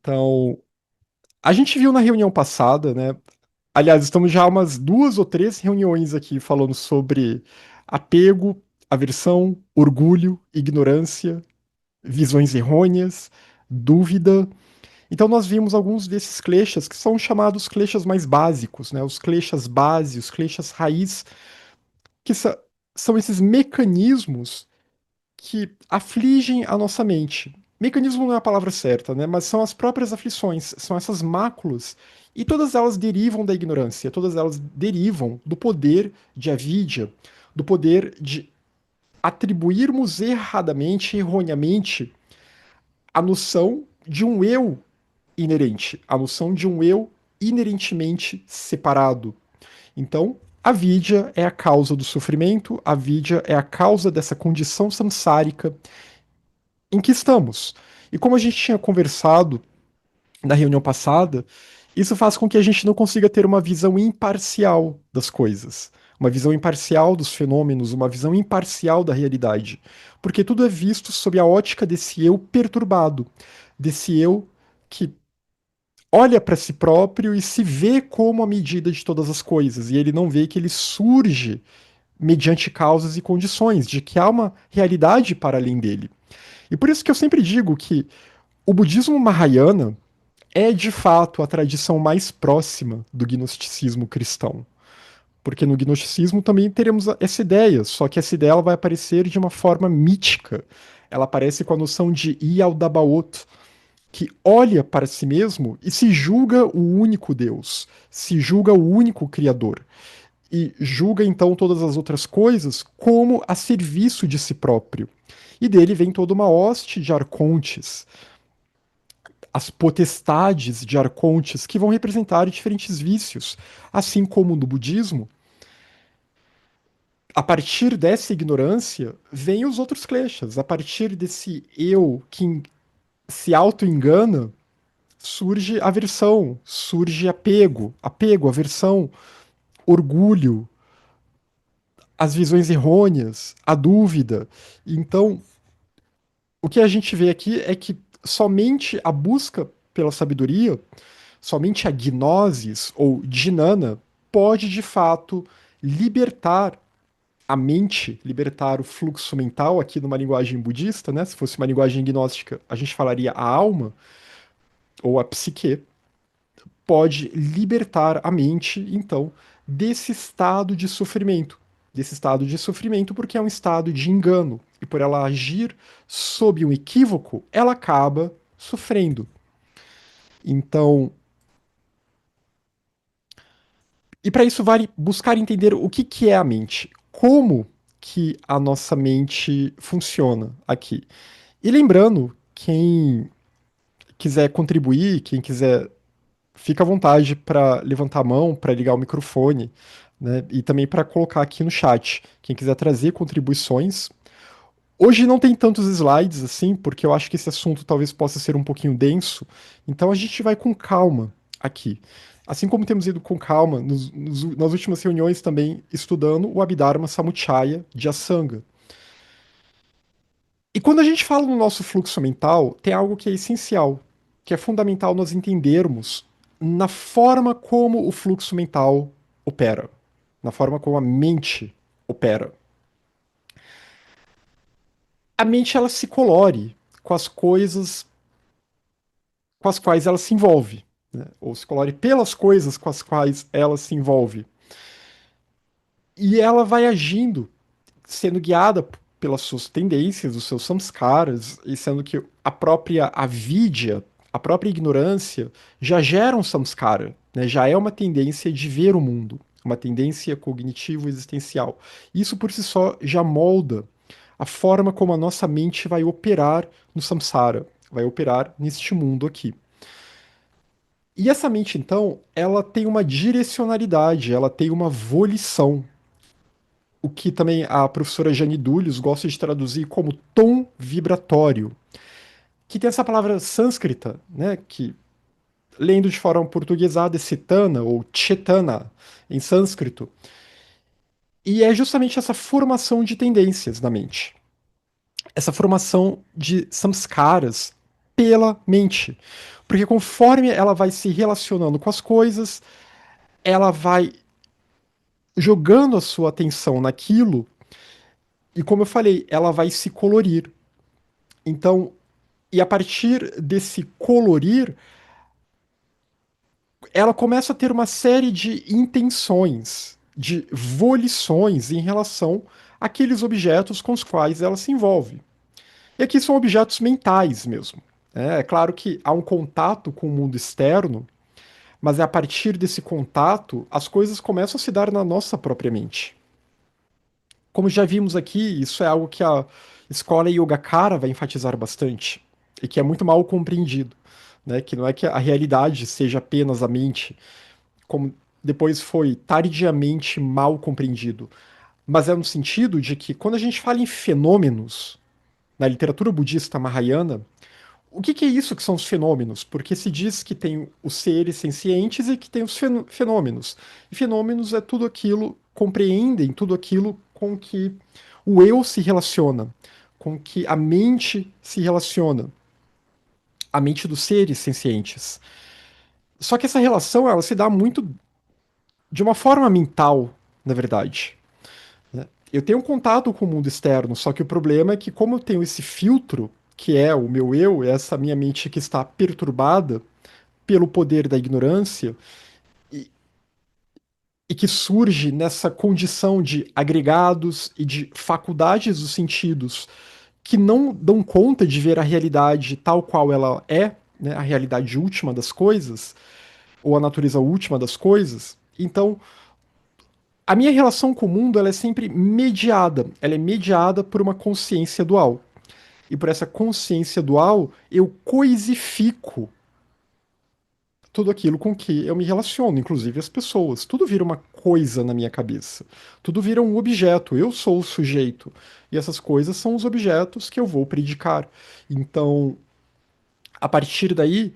Então, a gente viu na reunião passada, né? Aliás, estamos já há umas duas ou três reuniões aqui falando sobre apego, aversão, orgulho, ignorância, visões errôneas, dúvida. Então, nós vimos alguns desses kleshas que são chamados kleshas mais básicos, né? Os kleshas base, os kleshas raiz, que são esses mecanismos que afligem a nossa mente. Mecanismo não é a palavra certa, né? Mas são as próprias aflições, são essas máculas, e todas elas derivam da ignorância, todas elas derivam do poder de avidia, do poder de atribuirmos erradamente, erroneamente, a noção de um eu inerente, a noção de um eu inerentemente separado. Então, a vidya é a causa do sofrimento, a vidya é a causa dessa condição samsárica em que estamos. E como a gente tinha conversado na reunião passada, isso faz com que a gente não consiga ter uma visão imparcial das coisas, uma visão imparcial dos fenômenos, uma visão imparcial da realidade, porque tudo é visto sob a ótica desse eu perturbado, desse eu que olha para si próprio e se vê como a medida de todas as coisas, e ele não vê que ele surge mediante causas e condições, de que há uma realidade para além dele. E por isso que eu sempre digo que o budismo Mahayana é de fato a tradição mais próxima do gnosticismo cristão. Porque no gnosticismo também teremos essa ideia, só que essa ideia ela vai aparecer de uma forma mítica. Ela aparece com a noção de Yaldabaoth, que olha para si mesmo e se julga o único Deus, se julga o único Criador. E julga então todas as outras coisas como a serviço de si próprio. E dele vem toda uma hoste de arcontes, as potestades de arcontes que vão representar diferentes vícios, assim como no budismo. A partir dessa ignorância, vem os outros kleshas. A partir desse eu que se auto-engana, surge aversão, surge apego, aversão, orgulho, as visões errôneas, a dúvida. Então, o que a gente vê aqui é que somente a busca pela sabedoria, somente a gnosis ou dhinana pode de fato libertar a mente, libertar o fluxo mental, aqui numa linguagem budista, né? Se fosse uma linguagem gnóstica, a gente falaria a alma ou a psique, pode libertar a mente, então, desse estado de sofrimento. Desse estado de sofrimento, porque é um estado de engano. E por ela agir sob um equívoco, ela acaba sofrendo. Então, e para isso vale buscar entender o que, que é a mente, como que a nossa mente funciona aqui. E lembrando, quem quiser contribuir, quem quiser, fica à vontade para levantar a mão, para ligar o microfone, né? E também para colocar aqui no chat. Quem quiser trazer contribuições. Hoje não tem tantos slides assim, porque eu acho que esse assunto talvez possa ser um pouquinho denso. Então a gente vai com calma aqui. Assim como temos ido com calma nas últimas reuniões também estudando o Abhidharma Samuccaya de Asanga. E quando a gente fala no nosso fluxo mental, tem algo que é essencial, que é fundamental nós entendermos na forma como o fluxo mental opera, na forma como a mente opera. A mente ela se colore com as coisas com as quais ela se envolve, né? Ou se colore pelas coisas com as quais ela se envolve. E ela vai agindo, sendo guiada pelas suas tendências, os seus samskaras, e sendo que a própria avidya, a própria ignorância, já gera um samskara, né? Já é uma tendência de ver o mundo, uma tendência cognitivo-existencial. Isso por si só já molda a forma como a nossa mente vai operar no samsara, vai operar neste mundo aqui. E essa mente, então, ela tem uma direcionalidade, ela tem uma volição, o que também a professora Jane Dulles gosta de traduzir como tom vibratório, que tem essa palavra sânscrita, né, que lendo de forma portuguesada é cetana ou chetana em sânscrito, e é justamente essa formação de tendências na mente, essa formação de samskaras, pela mente. Porque conforme ela vai se relacionando com as coisas, ela vai jogando a sua atenção naquilo, e como eu falei, ela vai se colorir. Então, e a partir desse colorir, ela começa a ter uma série de intenções, de volições em relação àqueles objetos com os quais ela se envolve. E aqui são objetos mentais mesmo. É claro que há um contato com o mundo externo, mas é a partir desse contato as coisas começam a se dar na nossa própria mente. Como já vimos aqui, isso é algo que a escola Yogacara vai enfatizar bastante e que é muito mal compreendido, né? Que não é que a realidade seja apenas a mente, como depois foi tardiamente mal compreendido, mas é no sentido de que quando a gente fala em fenômenos na literatura budista mahayana, o que que é isso que são os fenômenos? Porque se diz que tem os seres sencientes e que tem os fenômenos. E fenômenos é tudo aquilo, compreendem tudo aquilo com que o eu se relaciona, com que a mente se relaciona, a mente dos seres sencientes. Só que essa relação, ela se dá muito de uma forma mental, na verdade, né? Eu tenho um contato com o mundo externo, só que o problema é que como eu tenho esse filtro, que é o meu eu, essa minha mente que está perturbada pelo poder da ignorância e, e que surge nessa condição de agregados e de faculdades dos sentidos que não dão conta de ver a realidade tal qual ela é, né, a realidade última das coisas, ou a natureza última das coisas. Então, a minha relação com o mundo ela é sempre mediada, ela é mediada por uma consciência dual. E por essa consciência dual, eu coisifico tudo aquilo com que eu me relaciono, inclusive as pessoas. Tudo vira uma coisa na minha cabeça. Tudo vira um objeto. Eu sou o sujeito. E essas coisas são os objetos que eu vou predicar. Então, a partir daí,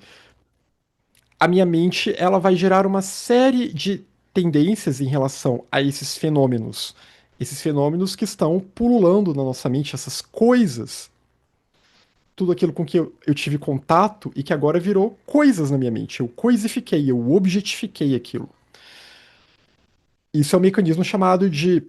a minha mente ela vai gerar uma série de tendências em relação a esses fenômenos. Esses fenômenos que estão pululando na nossa mente, essas coisas, tudo aquilo com que eu tive contato e que agora virou coisas na minha mente. Eu coisifiquei, eu objetifiquei aquilo. Isso é um mecanismo chamado de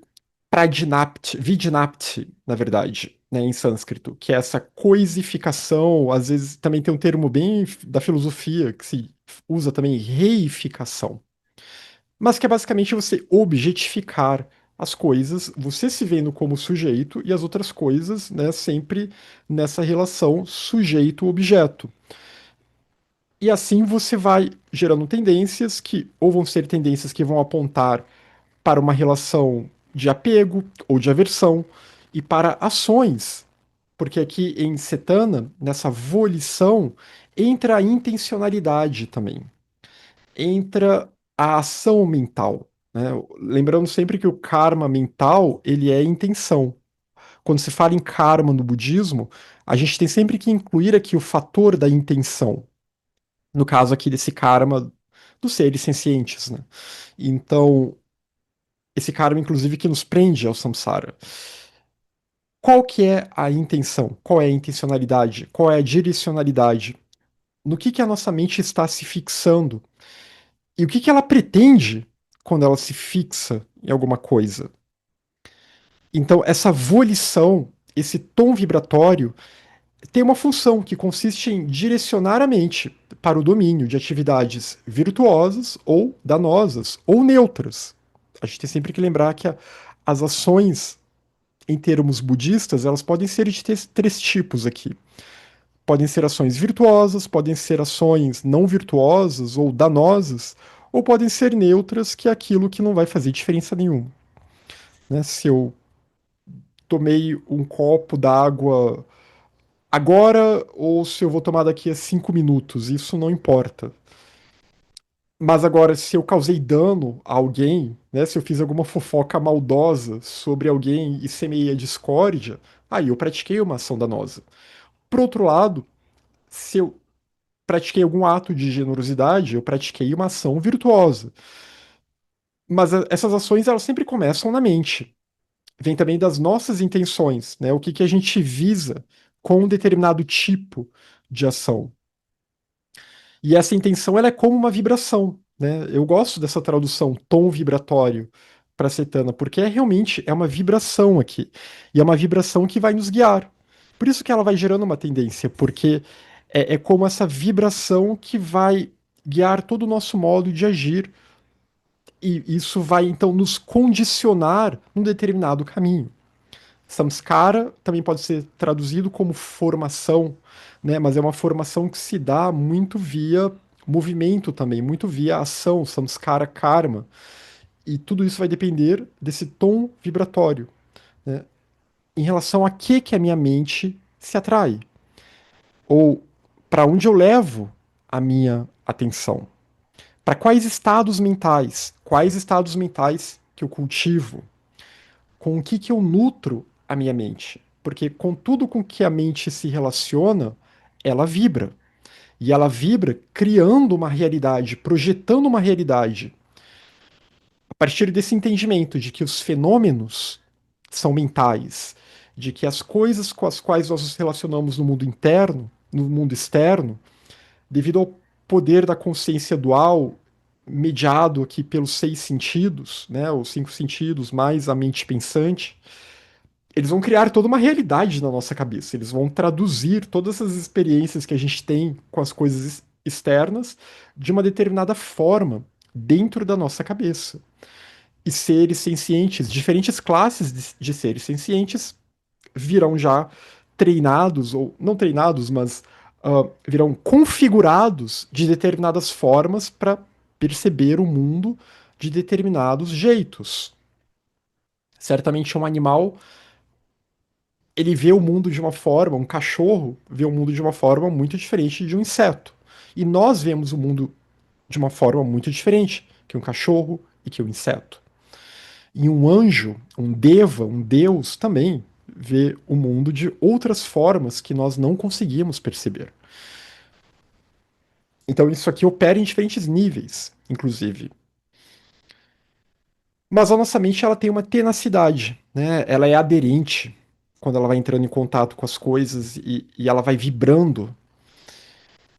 Pradinapti, Vidinapti, na verdade, né, em sânscrito, que é essa coisificação, às vezes também tem um termo bem da filosofia que se usa também, reificação, mas que é basicamente você objetificar as coisas, você se vendo como sujeito e as outras coisas, né, sempre nessa relação sujeito-objeto. E assim você vai gerando tendências que ou vão ser tendências que vão apontar para uma relação de apego ou de aversão e para ações, porque aqui em Cetana, nessa volição, entra a intencionalidade também, entra a ação mental, né? Lembrando sempre que o karma mental, ele é intenção. Quando se fala em karma no budismo, a gente tem sempre que incluir aqui o fator da intenção. No caso aqui desse karma dos seres sencientes, né? Então, esse karma, inclusive, que nos prende ao samsara. Qual que é a intenção? Qual é a intencionalidade? Qual é a direcionalidade? No que a nossa mente está se fixando? E o que ela pretende quando ela se fixa em alguma coisa? Então, essa volição, esse tom vibratório, tem uma função que consiste em direcionar a mente para o domínio de atividades virtuosas ou danosas ou neutras. A gente tem sempre que lembrar que as ações, em termos budistas, elas podem ser de três tipos aqui. Podem ser ações virtuosas, podem ser ações não virtuosas ou danosas, ou podem ser neutras, que é aquilo que não vai fazer diferença nenhuma. Né? Se eu tomei um copo d'água agora ou se eu vou tomar daqui a 5 minutos, isso não importa. Mas agora, se eu causei dano a alguém, né, se eu fiz alguma fofoca maldosa sobre alguém e semeei a discórdia, aí eu pratiquei uma ação danosa. Por outro lado, se eu pratiquei algum ato de generosidade, eu pratiquei uma ação virtuosa. Mas essas ações, elas sempre começam na mente. Vem também das nossas intenções, né? O que que a gente visa com um determinado tipo de ação. E essa intenção ela é como uma vibração, né? Eu gosto dessa tradução tom vibratório para cetana, porque realmente é uma vibração aqui. E é uma vibração que vai nos guiar. Por isso que ela vai gerando uma tendência, porque é como essa vibração que vai guiar todo o nosso modo de agir. E isso vai então nos condicionar num determinado caminho. Samskara também pode ser traduzido como formação, né? Mas é uma formação que se dá muito via movimento também, muito via ação, samskara karma. E tudo isso vai depender desse tom vibratório, né? Em relação a que a minha mente se atrai, ou para onde eu levo a minha atenção. Para quais estados mentais que eu cultivo, com o que eu nutro a minha mente. Porque com tudo com que a mente se relaciona, ela vibra. E ela vibra criando uma realidade, projetando uma realidade. A partir desse entendimento de que os fenômenos são mentais, de que as coisas com as quais nós nos relacionamos no mundo interno, no mundo externo, devido ao poder da consciência dual, mediado aqui pelos seis sentidos, né, os cinco sentidos mais a mente pensante, eles vão criar toda uma realidade na nossa cabeça. Eles vão traduzir todas essas experiências que a gente tem com as coisas externas de uma determinada forma dentro da nossa cabeça. E seres sencientes, diferentes classes de seres sencientes, virão já treinados, ou não treinados, mas virão configurados de determinadas formas para perceber o mundo de determinados jeitos. Certamente um animal ele vê o mundo de uma forma, um cachorro vê o mundo de uma forma muito diferente de um inseto. E nós vemos o mundo de uma forma muito diferente que um cachorro e que um inseto. E um anjo, um deva, um deus também vê o mundo de outras formas que nós não conseguimos perceber. Então isso aqui opera em diferentes níveis, inclusive. Mas a nossa mente ela tem uma tenacidade, né? Ela é aderente quando ela vai entrando em contato com as coisas e ela vai vibrando.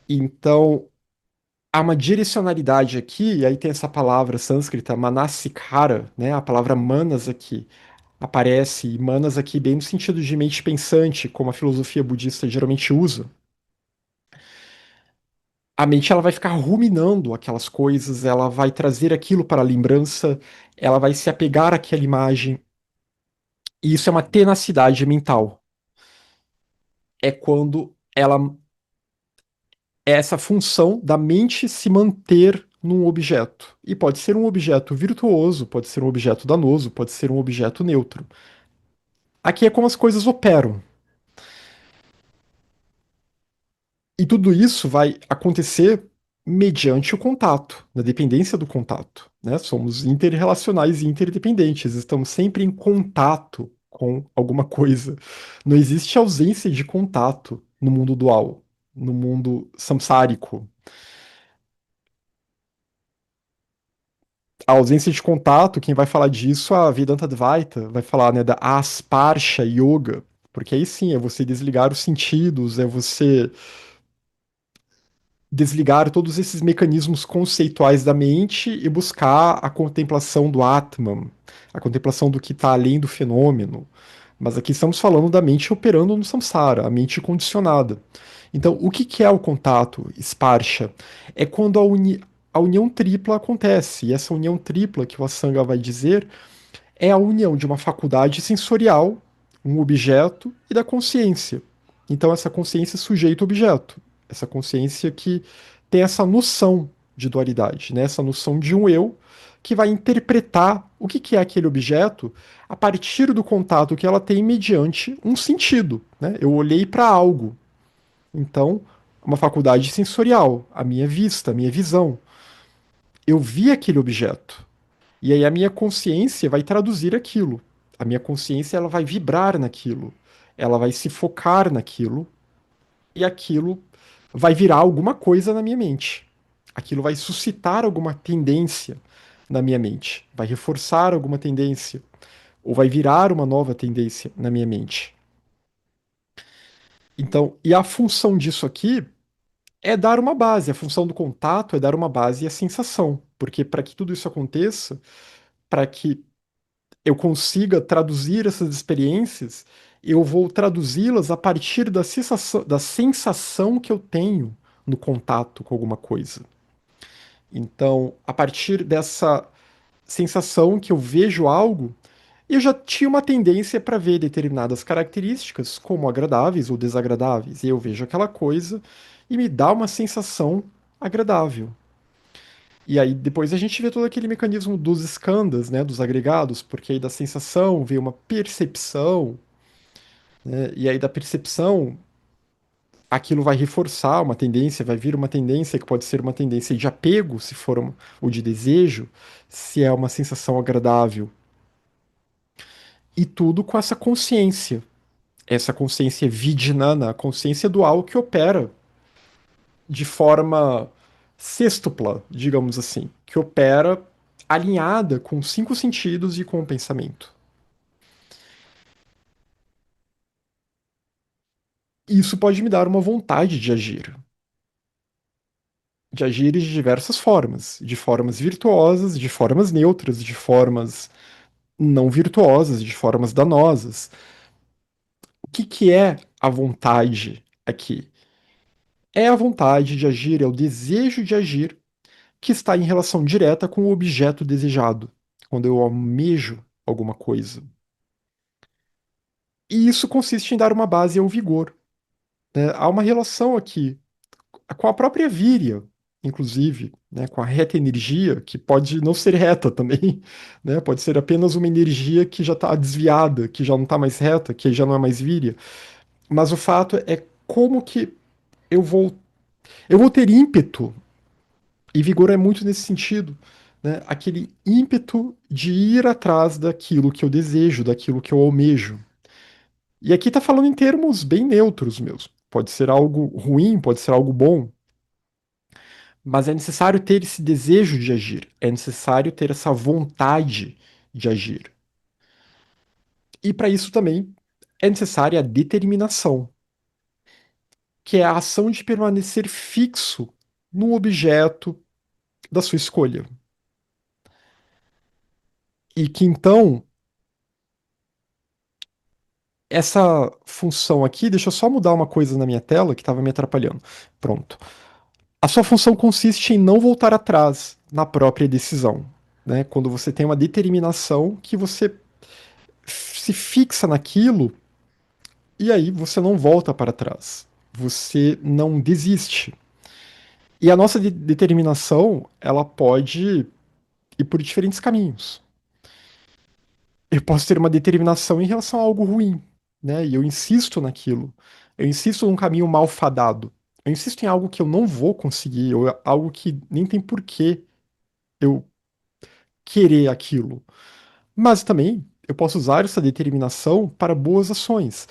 Então, há uma direcionalidade aqui, e aí tem essa palavra sânscrita, manasikara, né? A palavra manas aqui aparece, e manas aqui bem no sentido de mente pensante, como a filosofia budista geralmente usa. A mente ela vai ficar ruminando aquelas coisas, ela vai trazer aquilo para a lembrança, ela vai se apegar àquela imagem, e isso é uma tenacidade mental. É quando ela é essa função da mente se manter num objeto. E pode ser um objeto virtuoso, pode ser um objeto danoso, pode ser um objeto neutro. Aqui é como as coisas operam. E tudo isso vai acontecer mediante o contato, na dependência do contato. Né? Somos interrelacionais e interdependentes, estamos sempre em contato com alguma coisa. Não existe ausência de contato no mundo dual, no mundo samsárico. A ausência de contato, quem vai falar disso, a Vedanta Advaita, vai falar, né, da Asparsha Yoga, porque aí sim é você desligar os sentidos, é você desligar todos esses mecanismos conceituais da mente e buscar a contemplação do Atman, a contemplação do que está além do fenômeno. Mas aqui estamos falando da mente operando no samsara, a mente condicionada. Então, o que é o contato, Sparsha? É quando a união tripla acontece. E essa união tripla que o Asanga vai dizer é a união de uma faculdade sensorial, um objeto e da consciência. Então, essa consciência sujeita objeto. Essa consciência que tem essa noção de dualidade, né? Essa noção de um eu que vai interpretar o que é aquele objeto a partir do contato que ela tem mediante um sentido. Né? Eu olhei para algo. Então, uma faculdade sensorial, a minha vista, a minha visão. Eu vi aquele objeto. E aí a minha consciência vai traduzir aquilo. A minha consciência ela vai vibrar naquilo. Ela vai se focar naquilo e aquilo vai virar alguma coisa na minha mente. Aquilo vai suscitar alguma tendência na minha mente, vai reforçar alguma tendência ou vai virar uma nova tendência na minha mente. Então, e a função disso aqui é dar uma base. A função do contato é dar uma base e a sensação. Porque para que tudo isso aconteça, para que eu consiga traduzir essas experiências, eu vou traduzi-las a partir da sensação que eu tenho no contato com alguma coisa. Então, a partir dessa sensação que eu vejo algo, eu já tinha uma tendência para ver determinadas características como agradáveis ou desagradáveis. E eu vejo aquela coisa e me dá uma sensação agradável. E aí depois a gente vê todo aquele mecanismo dos skandhas, né, dos agregados, porque aí da sensação vem uma percepção, né, e aí da percepção aquilo vai reforçar uma tendência, vai vir uma tendência que pode ser uma tendência de apego, se for ou de desejo, se é uma sensação agradável. E tudo com essa consciência vidinana, a consciência dual que opera de forma sextupla, digamos assim, que opera alinhada com os cinco sentidos e com o pensamento. Isso pode me dar uma vontade de agir de diversas formas, de formas virtuosas, de formas neutras, de formas não virtuosas, de formas danosas. O que que é a vontade aqui? É a vontade de agir, é o desejo de agir que está em relação direta com o objeto desejado, quando eu almejo alguma coisa. E isso consiste em dar uma base ao vigor, né? Há uma relação aqui com a própria víria, inclusive, né? Com a reta energia, que pode não ser reta também, né? Pode ser apenas uma energia que já está desviada, que já não está mais reta, que já não é mais víria. Mas o fato é como que eu vou, eu vou ter ímpeto. E vigor é muito nesse sentido, né? Aquele ímpeto de ir atrás daquilo que eu desejo, daquilo que eu almejo. E aqui tá falando em termos bem neutros mesmo. Pode ser algo ruim, pode ser algo bom, mas é necessário ter esse desejo de agir, é necessário ter essa vontade de agir. E para isso também é necessária a determinação, que é a ação de permanecer fixo no objeto da sua escolha. E que então essa função aqui, deixa eu só mudar uma coisa na minha tela que estava me atrapalhando. Pronto. A sua função consiste em não voltar atrás na própria decisão, né? Quando você tem uma determinação que você se fixa naquilo e aí você não volta para trás. Você não desiste. E a nossa determinação, ela pode ir por diferentes caminhos. Eu posso ter uma determinação em relação a algo ruim, né? E eu insisto naquilo. Eu insisto num caminho malfadado. Eu insisto em algo que eu não vou conseguir, ou algo que nem tem porquê eu querer aquilo. Mas também eu posso usar essa determinação para boas ações.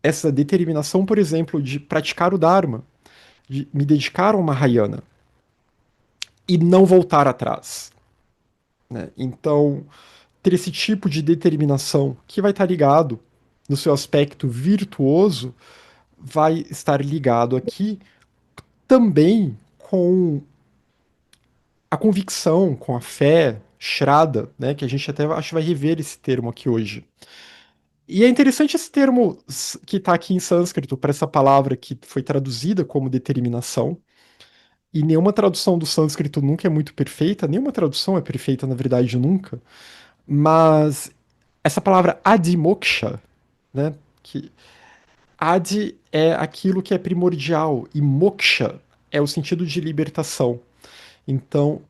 Essa determinação, por exemplo, de praticar o Dharma, de me dedicar a uma Mahayana e não voltar atrás, né? Então, ter esse tipo de determinação que vai estar ligado no seu aspecto virtuoso, vai estar ligado aqui também com a convicção, com a fé, Shraddha, né, que a gente até acho que vai rever esse termo aqui hoje. E é interessante esse termo que está aqui em sânscrito para essa palavra que foi traduzida como determinação. E nenhuma tradução do sânscrito nunca é muito perfeita, nenhuma tradução é perfeita, na verdade, nunca. Mas essa palavra adimoksha, né, que Adi é aquilo que é primordial e moksha é o sentido de libertação. Então,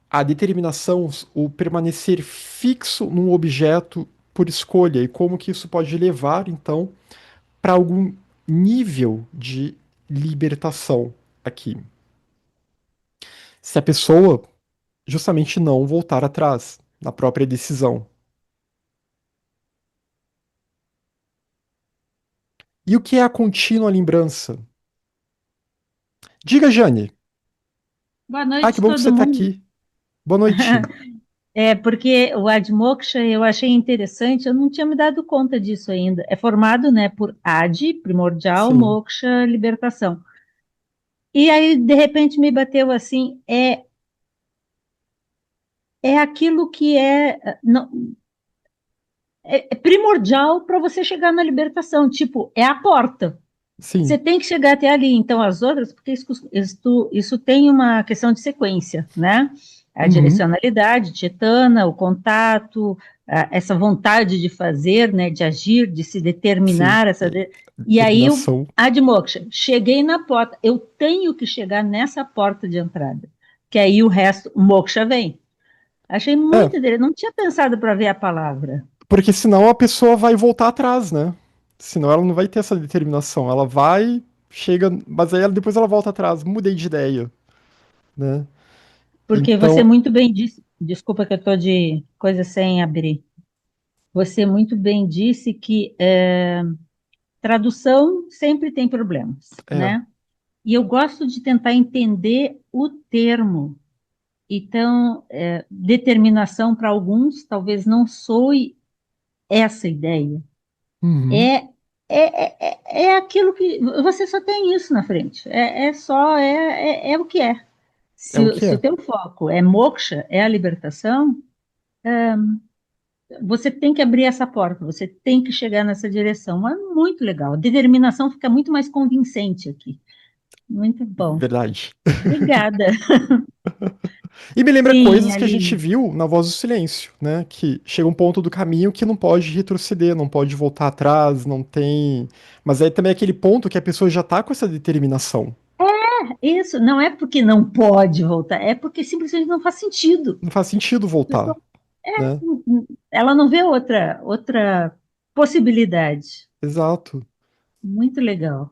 a determinação, o permanecer fixo num objeto por escolha e como que isso pode levar, então, para algum nível de libertação aqui. Se a pessoa justamente não voltar atrás na própria decisão. E o que é a contínua lembrança? Diga, Jane. Boa Ah, que noite, bom que você todo está mundo. aqui. Boa noite. É porque o Admoksha eu achei interessante, eu não tinha me dado conta disso ainda. É formado, né, por Adi, primordial, Sim, Moksha, libertação. E aí, de repente, me bateu assim, é aquilo que é primordial para você chegar na libertação, tipo, é a porta. Você sim, tem que chegar até ali. Então, as outras, porque isso tem uma questão de sequência, né? A uhum, direcionalidade, Chetana, o contato, essa vontade de fazer, né? De agir, de se sim. determinar. E aí, o Determinação. Admoksha, cheguei na porta. Eu tenho que chegar nessa porta de entrada. Que aí o resto, o Moksha vem. Achei É, muito interessante. Não tinha pensado para ver a palavra. porque senão a pessoa vai voltar atrás, né? Senão ela não vai ter essa determinação. Ela vai, chega, mas aí depois ela volta atrás. Mudei de ideia, né? Porque você Então, muito bem disse, desculpa que eu estou de coisa sem abrir. Você muito bem disse que tradução sempre tem problemas, é. né? E eu gosto de tentar entender o termo. Então, determinação para alguns talvez não soe essa ideia. Uhum. É, é aquilo que você só tem isso na frente. É o que é. É o Se, que se o é. teu foco é moksha, é a libertação, você tem que abrir essa porta, você tem que chegar nessa direção. É muito legal. A determinação fica muito mais convincente aqui. Muito bom. Verdade. Obrigada. E me lembra Sim, coisas que a gente Aline. viu na Voz do Silêncio, né? Que chega um ponto do caminho que não pode retroceder, não pode voltar atrás, não tem. Mas aí também é aquele ponto que a pessoa já tá com essa determinação. Isso não é porque não pode voltar, é porque simplesmente não faz sentido. Não faz sentido voltar, né? Ela não vê outra possibilidade. Exato. Muito legal.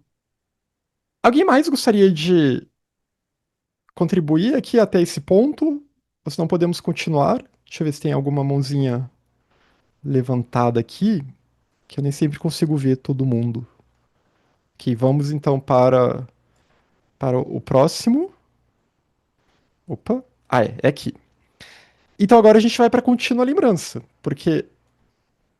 Alguém mais gostaria de contribuir aqui até esse ponto? Ou se não podemos continuar? Deixa eu ver se tem alguma mãozinha levantada aqui, que eu nem sempre consigo ver todo mundo. Ok, vamos então para o próximo. Opa. Ah, é aqui. Então agora a gente vai para contínua lembrança, porque,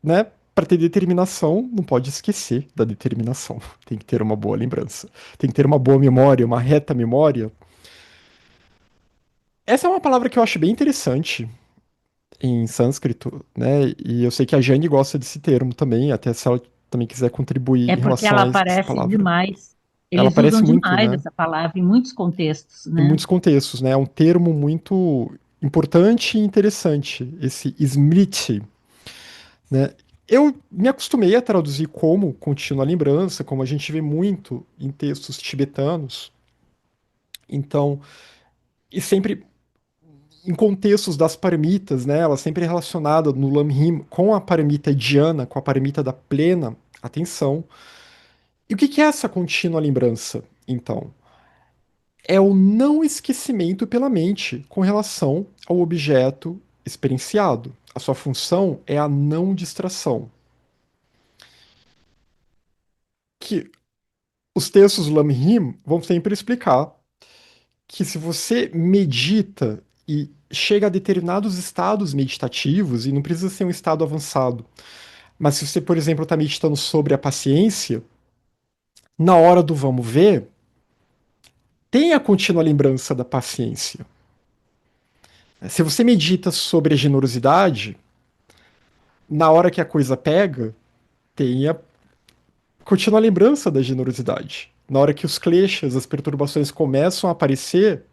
né, para ter determinação, não pode esquecer da determinação. Tem que ter uma boa lembrança. Tem que ter uma boa memória, uma reta memória. Essa é uma palavra que eu acho bem interessante em sânscrito, né? E eu sei que a Jane gosta desse termo também, até se ela também quiser contribuir É em porque relação ela a essa aparece palavra. demais. Ela Eles usam aparece muito, demais né? essa palavra em muitos contextos, Em né? muitos contextos, né? É um termo muito importante e interessante, esse smriti, né? Eu me acostumei a traduzir como contínua lembrança, como a gente vê muito em textos tibetanos. Então, e sempre em contextos das paramitas, né? Ela sempre é relacionada no Lamrim com a paramita dhyana, com a paramita da plena atenção. E o que que é essa contínua lembrança, então? É o não esquecimento pela mente com relação ao objeto experienciado. A sua função é a não distração. Que os textos do Lamrim vão sempre explicar que se você medita e chega a determinados estados meditativos, e não precisa ser um estado avançado, mas se você, por exemplo, está meditando sobre a paciência, na hora do vamos ver, tenha a contínua lembrança da paciência. Se você medita sobre a generosidade, na hora que a coisa pega, tenha contínua lembrança da generosidade. Na hora que os kleshas, as perturbações começam a aparecer,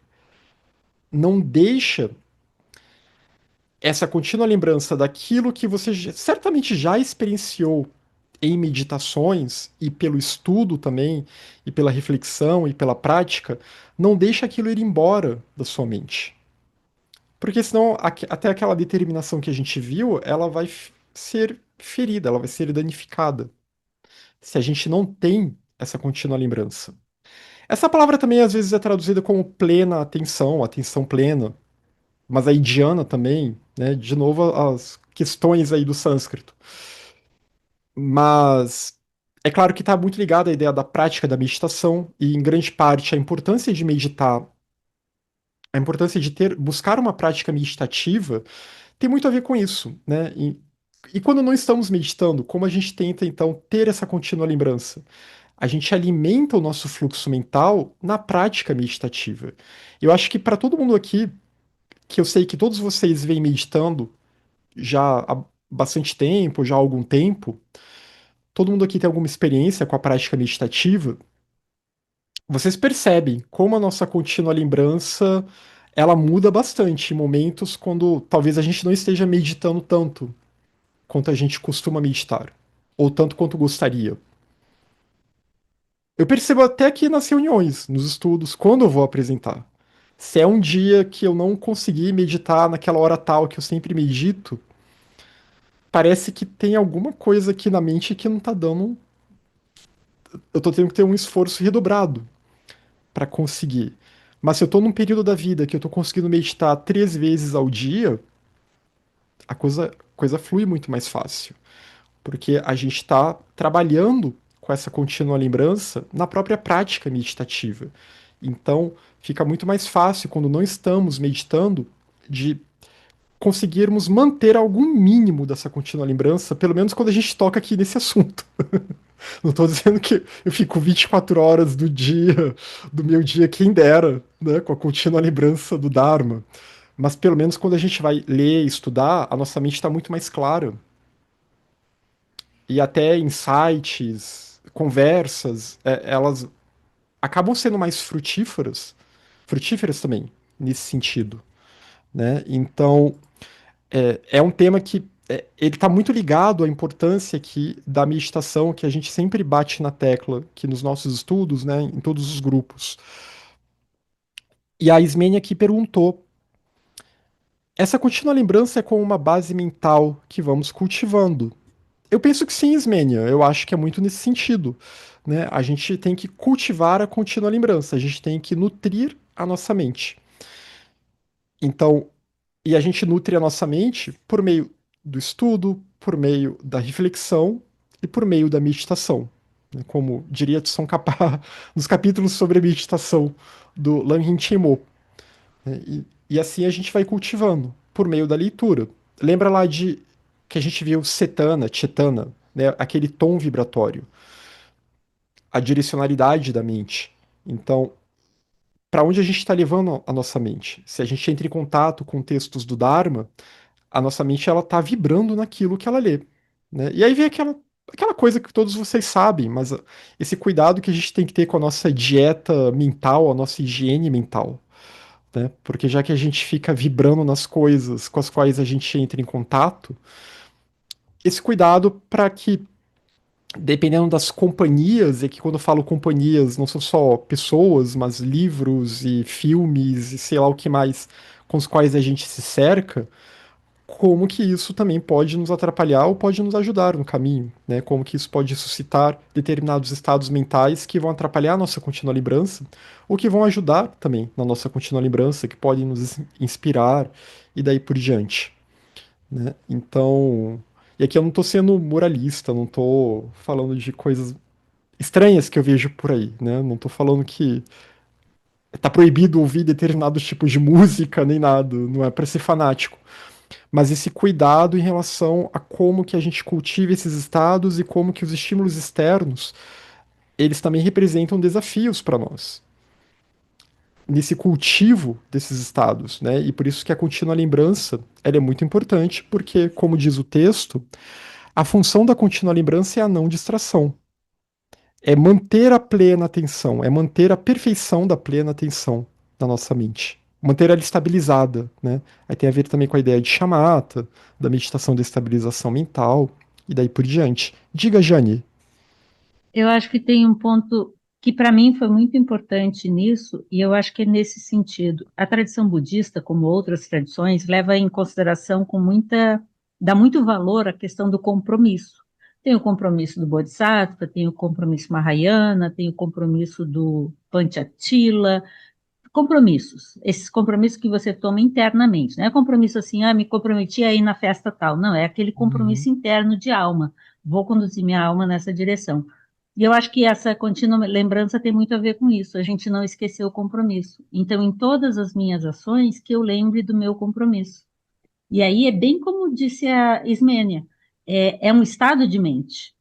não deixa essa contínua lembrança daquilo que você certamente já experienciou em meditações e pelo estudo também, e pela reflexão e pela prática, não deixa aquilo ir embora da sua mente. Porque senão até aquela determinação que a gente viu, ela vai ser ferida, ela vai ser danificada. Se a gente não tem essa contínua lembrança. Essa palavra também às vezes é traduzida como plena atenção, atenção plena, mas a indiana também, né? De novo, as questões aí do sânscrito. Mas é claro que está muito ligado à ideia da prática da meditação, e em grande parte a importância de meditar A importância de buscar uma prática meditativa tem muito a ver com isso, né? E quando não estamos meditando, como a gente tenta então ter essa contínua lembrança? A gente alimenta o nosso fluxo mental na prática meditativa. Eu acho que para todo mundo aqui, que eu sei que todos vocês vêm meditando já há bastante tempo, já há algum tempo, todo mundo aqui tem alguma experiência com a prática meditativa, vocês percebem como a nossa contínua lembrança ela muda bastante em momentos quando talvez a gente não esteja meditando tanto quanto a gente costuma meditar, ou tanto quanto gostaria. Eu percebo até que nas reuniões, nos estudos, quando eu vou apresentar. Se é um dia que eu não consegui meditar naquela hora tal que eu sempre medito, parece que tem alguma coisa aqui na mente que não tá dando. Eu tô tendo que ter um esforço redobrado para conseguir. Mas se eu tô num período da vida que eu tô conseguindo meditar 3 vezes ao dia, a coisa flui muito mais fácil. Porque a gente está trabalhando com essa contínua lembrança na própria prática meditativa. Então, fica muito mais fácil quando não estamos meditando de conseguirmos manter algum mínimo dessa contínua lembrança, pelo menos quando a gente toca aqui nesse assunto. Não estou dizendo que eu fico 24 horas do dia, do meu dia, quem dera, né, com a contínua lembrança do Dharma. Mas pelo menos quando a gente vai ler, estudar, a nossa mente está muito mais clara. E até insights, conversas, elas acabam sendo mais frutíferas também, nesse sentido, né? Então, é um tema que ele está muito ligado à importância aqui da meditação, que a gente sempre bate na tecla, que nos nossos estudos, né, em todos os grupos. E a Ismênia aqui perguntou, essa contínua lembrança é como uma base mental que vamos cultivando. Eu penso que sim, Ismênia. Eu acho que é muito nesse sentido, né? A gente tem que cultivar a contínua lembrança, a gente tem que nutrir a nossa mente. Então, e a gente nutre a nossa mente por meio do estudo, por meio da reflexão e por meio da meditação, né? Como diria Tsong Khapa nos capítulos sobre a meditação do Lamrim Chenmo, né? E assim a gente vai cultivando por meio da leitura. Lembra lá de que a gente viu cetana, chetana, né? Aquele tom vibratório, a direcionalidade da mente. Então, para onde a gente está levando a nossa mente? Se a gente entra em contato com textos do Dharma, a nossa mente ela tá vibrando naquilo que ela lê, né? E aí vem aquela coisa que todos vocês sabem, mas esse cuidado que a gente tem que ter com a nossa dieta mental, a nossa higiene mental, né? Porque já que a gente fica vibrando nas coisas com as quais a gente entra em contato, esse cuidado para que, dependendo das companhias, e que quando eu falo companhias, não são só pessoas, mas livros e filmes e sei lá o que mais com os quais a gente se cerca, como que isso também pode nos atrapalhar ou pode nos ajudar no caminho, né? Como que isso pode suscitar determinados estados mentais que vão atrapalhar a nossa contínua lembrança, ou que vão ajudar também na nossa contínua lembrança, que podem nos inspirar e daí por diante, né? Então, e aqui eu não estou sendo moralista, não estou falando de coisas estranhas que eu vejo por aí, né? Não estou falando que tá proibido ouvir determinados tipos de música nem nada, não é para ser fanático, mas esse cuidado em relação a como que a gente cultiva esses estados e como que os estímulos externos, eles também representam desafios para nós nesse cultivo desses estados, né? E por isso que a contínua lembrança, ela é muito importante, porque, como diz o texto, a função da contínua lembrança é a não distração. É manter a plena atenção, é manter a perfeição da plena atenção na nossa mente. Manter ela estabilizada, né? Aí tem a ver também com a ideia de chamata, da meditação de estabilização mental, e daí por diante. Diga, Jane. Eu acho que tem um ponto que para mim foi muito importante nisso, e eu acho que é nesse sentido. A tradição budista, como outras tradições, leva em consideração dá muito valor à questão do compromisso. Tem o compromisso do Bodhisattva, tem o compromisso Mahayana, tem o compromisso do Panchatila, compromissos. Esses compromissos que você toma internamente, não é compromisso assim, me comprometi a ir na festa tal. Não, é aquele Uhum. compromisso interno de alma. Vou conduzir minha alma nessa direção. E eu acho que essa contínua lembrança tem muito a ver com isso, a gente não esquecer o compromisso. Então, em todas as minhas ações, que eu lembre do meu compromisso. E aí é bem como disse a Ismênia, é um estado de mente.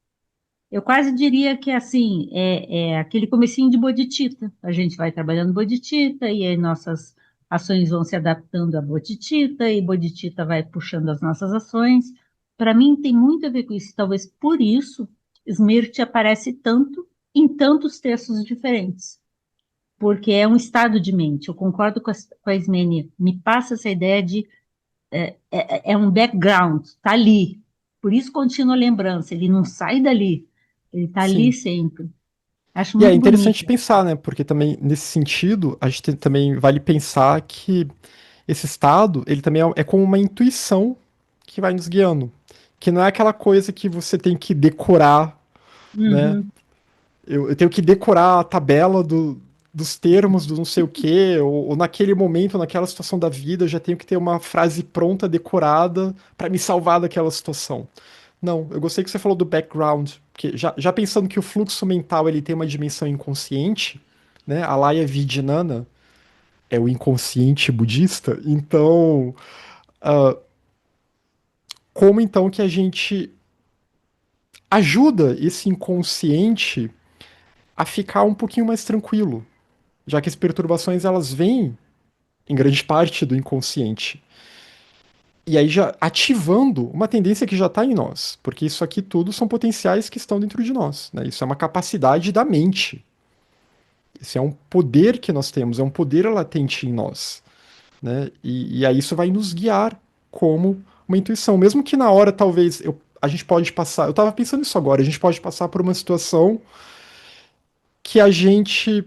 Eu quase diria que assim, é aquele comecinho de bodhicitta. A gente vai trabalhando bodhicitta e aí nossas ações vão se adaptando a bodhicitta e bodhicitta vai puxando as nossas ações. Para mim tem muito a ver com isso. Talvez por isso Smriti aparece tanto em tantos textos diferentes, porque é um estado de mente. Eu concordo com a Ismênia. Me passa essa ideia de é um background, tá ali. Por isso contínua lembrança, ele não sai dali, ele tá ali Sim. sempre. Acho E é muito interessante bonito. pensar, né? Porque também, nesse sentido, a gente também vale pensar que esse estado, ele também é como uma intuição que vai nos guiando. Que não é aquela coisa que você tem que decorar, né? Uhum, Eu tenho que decorar a tabela dos termos do não sei o quê, ou naquele momento, naquela situação da vida, eu já tenho que ter uma frase pronta, decorada, para me salvar daquela situação. Não, eu gostei que você falou do background, porque já pensando que o fluxo mental ele tem uma dimensão inconsciente, né? A Laya Vidyanana é o inconsciente budista, então como então que a gente ajuda esse inconsciente a ficar um pouquinho mais tranquilo, já que as perturbações elas vêm em grande parte do inconsciente. E aí já ativando uma tendência que já está em nós, porque isso aqui tudo são potenciais que estão dentro de nós, né? Isso é uma capacidade da mente. Isso é um poder que nós temos, é um poder latente em nós, né? E aí isso vai nos guiar como uma intuição, mesmo que na hora talvez a gente pode passar. Eu estava pensando isso agora. A gente pode passar por uma situação que a gente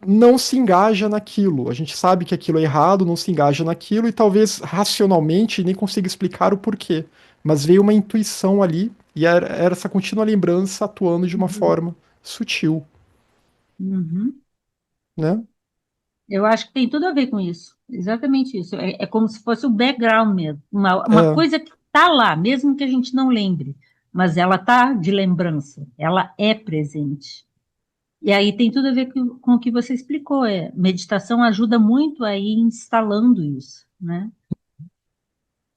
não se engaja naquilo. A gente sabe que aquilo é errado, não se engaja naquilo e talvez racionalmente nem consiga explicar o porquê. Mas veio uma intuição ali e era essa contínua lembrança atuando de uma uhum, forma sutil, uhum. né? Eu acho que tem tudo a ver com isso. Exatamente isso. É como se fosse o background mesmo. Uma É, coisa que está lá, mesmo que a gente não lembre, mas ela está de lembrança, ela é presente. E aí tem tudo a ver com o que você explicou. Meditação ajuda muito a ir instalando isso, né?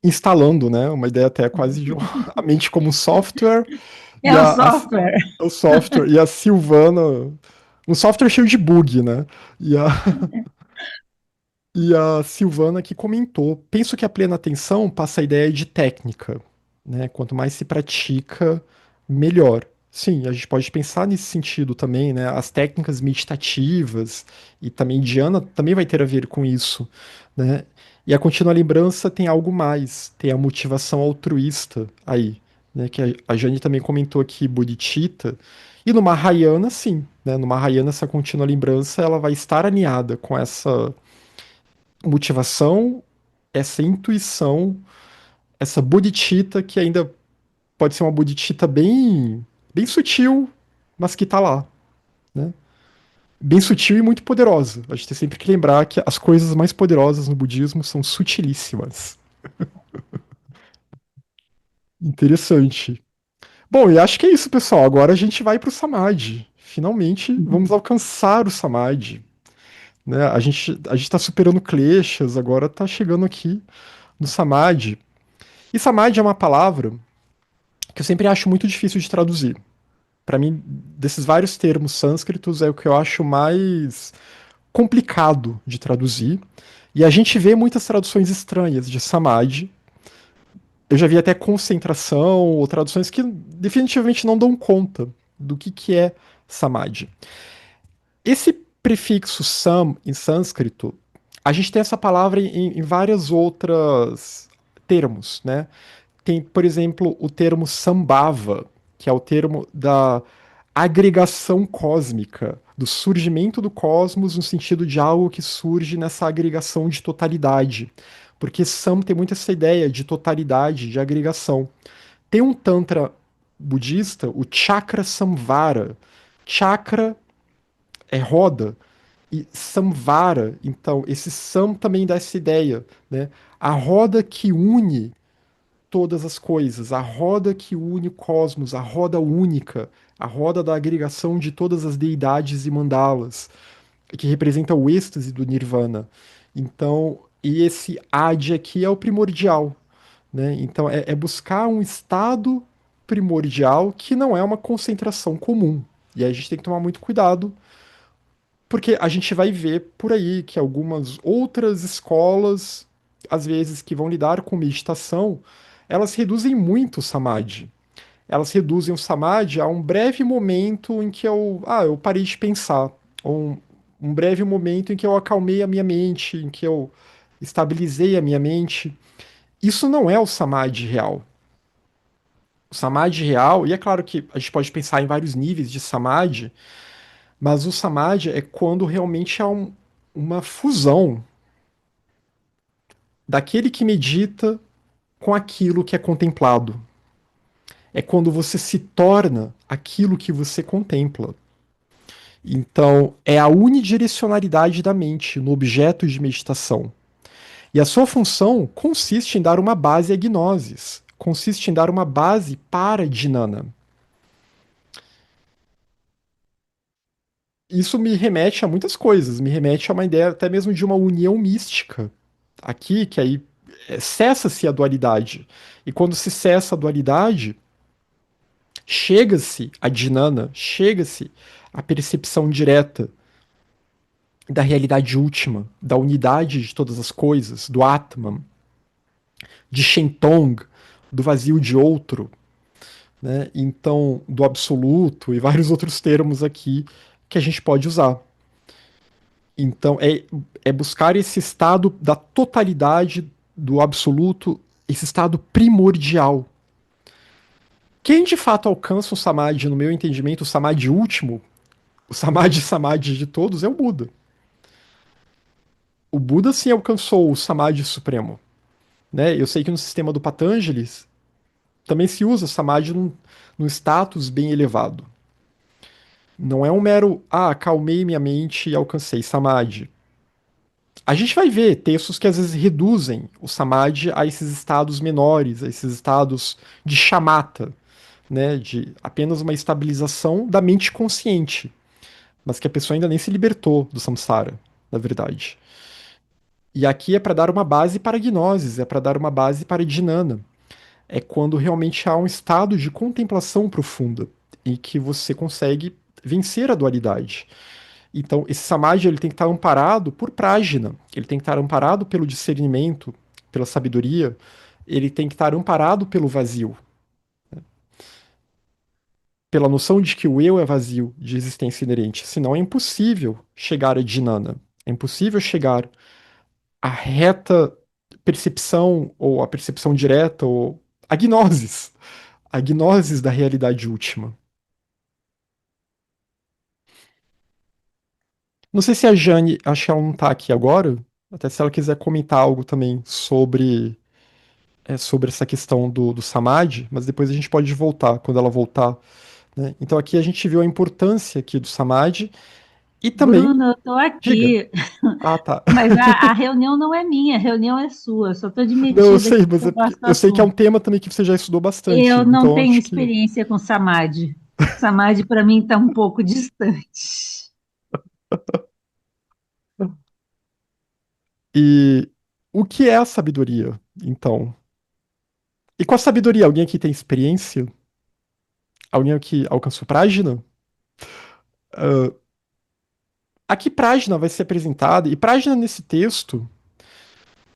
instalando, né? Uma ideia até quase de a mente como um software É e o software. o software e a Silvana, um software cheio de bug, né? E a, e a Silvana que comentou, penso que a plena atenção passa a ideia de técnica, né? Quanto mais se pratica, melhor. Sim, a gente pode pensar nesse sentido também, né? As técnicas meditativas e também Diana também vai ter a ver com isso, né? E a contínua lembrança tem algo mais, tem a motivação altruísta aí, né? Que a Jane também comentou aqui, bodhicitta. E no Mahayana, sim, né? No Mahayana, essa contínua lembrança ela vai estar alinhada com essa motivação, essa intuição, essa bodhicitta que ainda pode ser uma bodhicitta bem sutil, mas que tá lá, né? Bem sutil e muito poderosa. A gente tem sempre que lembrar que as coisas mais poderosas no budismo são sutilíssimas. Interessante. Bom, e acho que é isso, pessoal. Agora a gente vai pro Samadhi. Finalmente vamos alcançar o Samadhi, né? A gente tá superando kleshas, agora tá chegando aqui no Samadhi. E Samadhi é uma palavra que eu sempre acho muito difícil de traduzir. Para mim, desses vários termos sânscritos, é o que eu acho mais complicado de traduzir. E a gente vê muitas traduções estranhas de samadhi. Eu já vi até concentração ou traduções que definitivamente não dão conta do que é samadhi. Esse prefixo sam em sânscrito, a gente tem essa palavra em várias outras termos, né? Tem, por exemplo, o termo sambhava, que é o termo da agregação cósmica, do surgimento do cosmos no sentido de algo que surge nessa agregação de totalidade. Porque Sam tem muito essa ideia de totalidade, de agregação. Tem um tantra budista, o Chakra Samvara. Chakra é roda e Samvara, então esse Sam também dá essa ideia, né? A roda que une todas as coisas, a roda que une o cosmos, a roda única, a roda da agregação de todas as deidades e mandalas, que representa o êxtase do Nirvana. Então, e esse Adi aqui é o primordial, né? Então, é buscar um estado primordial que não é uma concentração comum. E aí a gente tem que tomar muito cuidado, porque a gente vai ver por aí que algumas outras escolas, às vezes, que vão lidar com meditação, elas reduzem muito o samadhi. Elas reduzem o samadhi a um breve momento em que eu parei de pensar. Ou um breve momento em que eu acalmei a minha mente, em que eu estabilizei a minha mente. Isso não é o samadhi real. O samadhi real, e é claro que a gente pode pensar em vários níveis de samadhi, mas o samadhi é quando realmente há uma fusão daquele que medita com aquilo que é contemplado. É quando você se torna aquilo que você contempla. Então, é a unidirecionalidade da mente no objeto de meditação. E a sua função consiste em dar uma base à gnoses, consiste em dar uma base para a dhinana. Isso me remete a muitas coisas, me remete a uma ideia até mesmo de uma união mística. Aqui, que aí cessa-se a dualidade. E quando se cessa a dualidade, chega-se a dhinana, chega-se à percepção direta da realidade última, da unidade de todas as coisas, do Atman, de Shentong, do vazio de outro, né? Então, do absoluto e vários outros termos aqui que a gente pode usar. Então, é buscar esse estado da totalidade do absoluto, esse estado primordial. Quem de fato alcança o samadhi, no meu entendimento, o samadhi último, o samadhi samadhi de todos, é o Buda. O Buda sim alcançou o samadhi supremo, né? Eu sei que no sistema do Patanjali também se usa samadhi num status bem elevado. Não é um mero, acalmei minha mente e alcancei samadhi. A gente vai ver textos que às vezes reduzem o samadhi a esses estados menores, a esses estados de chamata, né, de apenas uma estabilização da mente consciente, mas que a pessoa ainda nem se libertou do samsara, na verdade. E aqui é para dar uma base para a gnoses, é para dar uma base para a dhinana. É quando realmente há um estado de contemplação profunda e que você consegue vencer a dualidade. Então, esse samadhi ele tem que estar amparado por prajna, ele tem que estar amparado pelo discernimento, pela sabedoria, ele tem que estar amparado pelo vazio, pela noção de que o eu é vazio, de existência inerente. Senão é impossível chegar a dhinana, é impossível chegar à reta percepção, ou a percepção direta, ou a gnosis da realidade última. Não sei se a Jane, acho que ela não tá aqui agora, até se ela quiser comentar algo também sobre essa questão do Samadhi, mas depois a gente pode voltar, quando ela voltar, né? Então aqui a gente viu a importância aqui do Samadhi e também, Bruno, eu estou diga, aqui, tá. mas a reunião não é minha, a reunião é sua. Eu só estou de Não, eu metida aqui sei, porque mas eu é porque gosto do eu sei que é um assunto. tema também que você já estudou bastante, Eu não então tenho acho que. experiência com Samadhi. Samadhi para mim está um pouco distante. E o que é a sabedoria, então? E com a sabedoria, alguém aqui tem experiência? Alguém aqui alcançou Prajna? Ah, aqui Prajna vai ser apresentada, e Prajna nesse texto.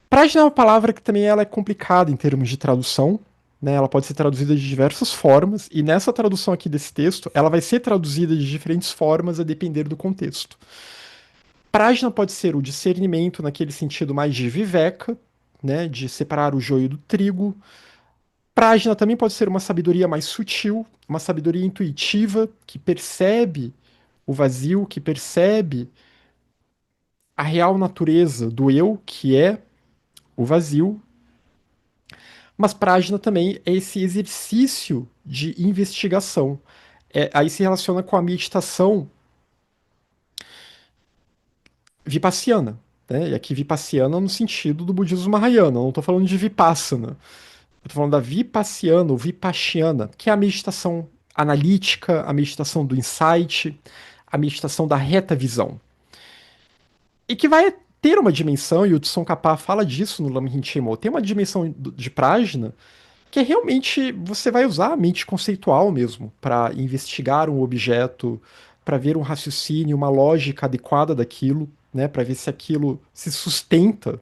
Prajna é uma palavra que também ela é complicada em termos de tradução, né? Ela pode ser traduzida de diversas formas, e nessa tradução aqui desse texto, ela vai ser traduzida de diferentes formas a depender do contexto. Prajna pode ser o discernimento naquele sentido mais de viveka, né? De separar o joio do trigo. Prajna também pode ser uma sabedoria mais sutil, uma sabedoria intuitiva que percebe o vazio, que percebe a real natureza do eu, que é o vazio. Mas Prajna também é esse exercício de investigação. Aí se relaciona com a meditação vipassiana. Né? E aqui vipassiana no sentido do budismo Mahayana, eu não estou falando de vipassana. Eu tô falando da Vipassiana ou Vipassiana, que é a meditação analítica, a meditação do insight, a meditação da reta visão. E que vai ter uma dimensão, e o Tsongkhapa fala disso no Lamrim Chenmo, tem uma dimensão de prajna que é realmente você vai usar a mente conceitual mesmo para investigar um objeto, para ver um raciocínio, uma lógica adequada daquilo, né, para ver se aquilo se sustenta,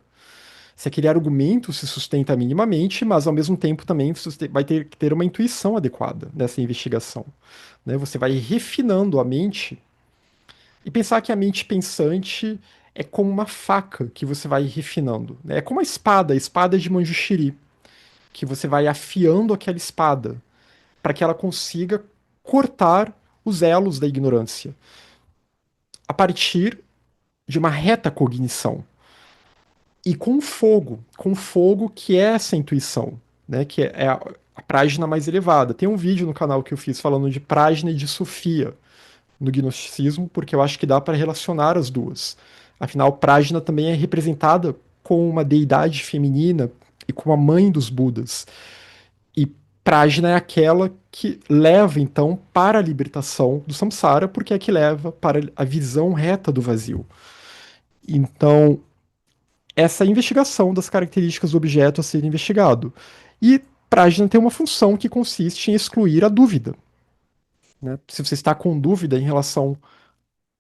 se aquele argumento se sustenta minimamente, mas ao mesmo tempo também você vai ter que ter uma intuição adequada nessa investigação, né? Você vai refinando a mente e pensar que a mente pensante é como uma faca que você vai refinando, né? É como a espada de Manjushiri, que você vai afiando aquela espada para que ela consiga cortar os elos da ignorância a partir de uma reta cognição e com fogo que é essa intuição, né? Que é a prajna mais elevada. Tem um vídeo no canal que eu fiz falando de prajna e de Sofia no gnosticismo, porque eu acho que dá para relacionar as duas. Afinal, prajna também é representada com uma deidade feminina e com a mãe dos Budas. E Prajna é aquela que leva, então, para a libertação do samsara, porque é que leva para a visão reta do vazio. Então, essa investigação das características do objeto a ser investigado. E Prajna tem uma função que consiste em excluir a dúvida. Né? Se você está com dúvida em relação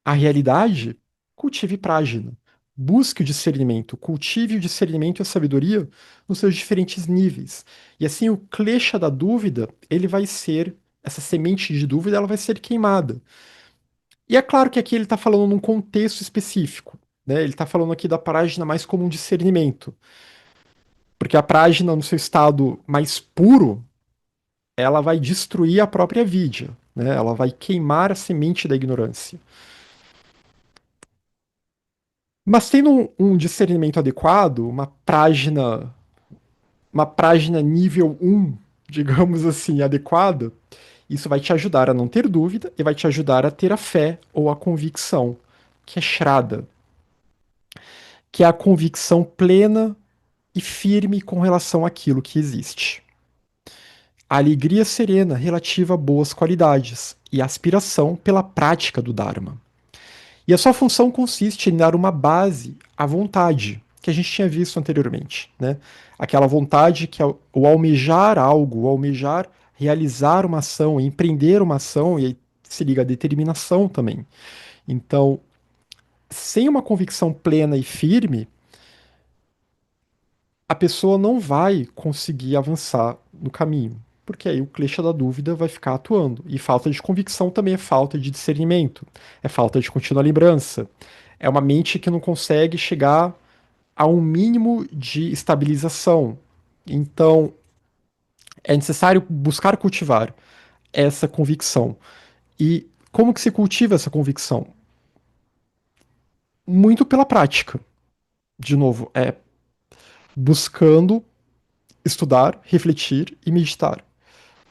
à realidade, cultive Prajna. Busque o discernimento, cultive o discernimento e a sabedoria nos seus diferentes níveis. E assim o klesha da dúvida, ele vai ser, essa semente de dúvida, ela vai ser queimada. E é claro que aqui ele está falando num contexto específico, né? Ele está falando aqui da prajna mais como um discernimento. Porque a prajna, no seu estado mais puro, ela vai destruir a própria vidya, né? Ela vai queimar a semente da ignorância. Mas tendo um discernimento adequado, uma página nível um, digamos assim, adequada, isso vai te ajudar a não ter dúvida e vai te ajudar a ter a fé ou a convicção, que é Shraddha, que é a convicção plena e firme com relação àquilo que existe. A alegria serena relativa a boas qualidades e a aspiração pela prática do Dharma. E a sua função consiste em dar uma base à vontade, que a gente tinha visto anteriormente, né? Aquela vontade que é o almejar algo, o almejar realizar uma ação, empreender uma ação, e aí se liga à determinação também. Então, sem uma convicção plena e firme, a pessoa não vai conseguir avançar no caminho, porque aí o klesha da dúvida vai ficar atuando. E falta de convicção também é falta de discernimento, é falta de contínua lembrança. É uma mente que não consegue chegar a um mínimo de estabilização. Então, é necessário buscar cultivar essa convicção. E como que se cultiva essa convicção? Muito pela prática. De novo, é buscando estudar, refletir e meditar.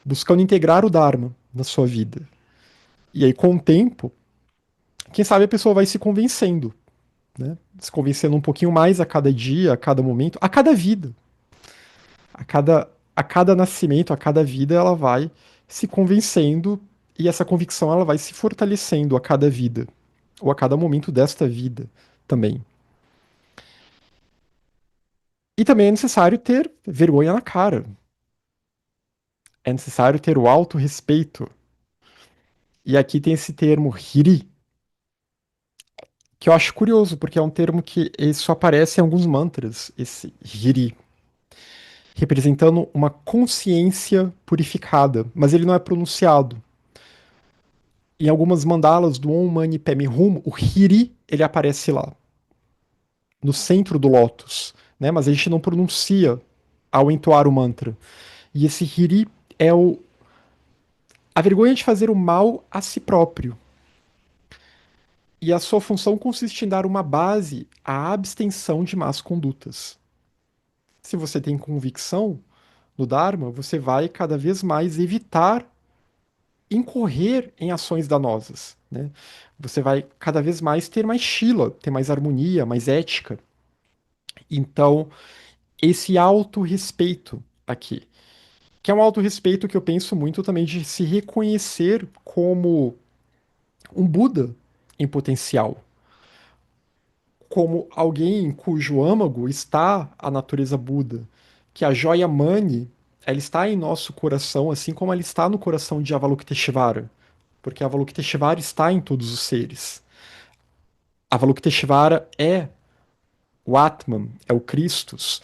Buscando integrar o Dharma na sua vida. E aí, com o tempo, quem sabe a pessoa vai se convencendo, né? Se convencendo um pouquinho mais a cada dia, a cada momento, a cada vida. A cada nascimento, a cada vida, ela vai se convencendo e essa convicção ela vai se fortalecendo a cada vida, ou a cada momento desta vida também. E também é necessário ter vergonha na cara. É necessário ter o autorrespeito. E aqui tem esse termo hiri, que eu acho curioso, porque é um termo que isso aparece em alguns mantras, esse hiri, representando uma consciência purificada, mas ele não é pronunciado. Em algumas mandalas do Om Mani Padme Hum, o hiri, ele aparece lá, no centro do lótus, né? Mas a gente não pronuncia ao entoar o mantra. E esse hiri é a vergonha de fazer o mal a si próprio. E a sua função consiste em dar uma base à abstenção de más condutas. Se você tem convicção no Dharma, você vai cada vez mais evitar incorrer em ações danosas, né? Você vai cada vez mais ter mais shila, ter mais harmonia, mais ética. Então, esse autorrespeito aqui, que é um autorrespeito que eu penso muito também de se reconhecer como um Buda em potencial, como alguém cujo âmago está a natureza Buda, que a joia Mani, ela está em nosso coração, assim como ela está no coração de Avalokiteshvara, porque Avalokiteshvara está em todos os seres. Avalokiteshvara é o Atman, é o Christus,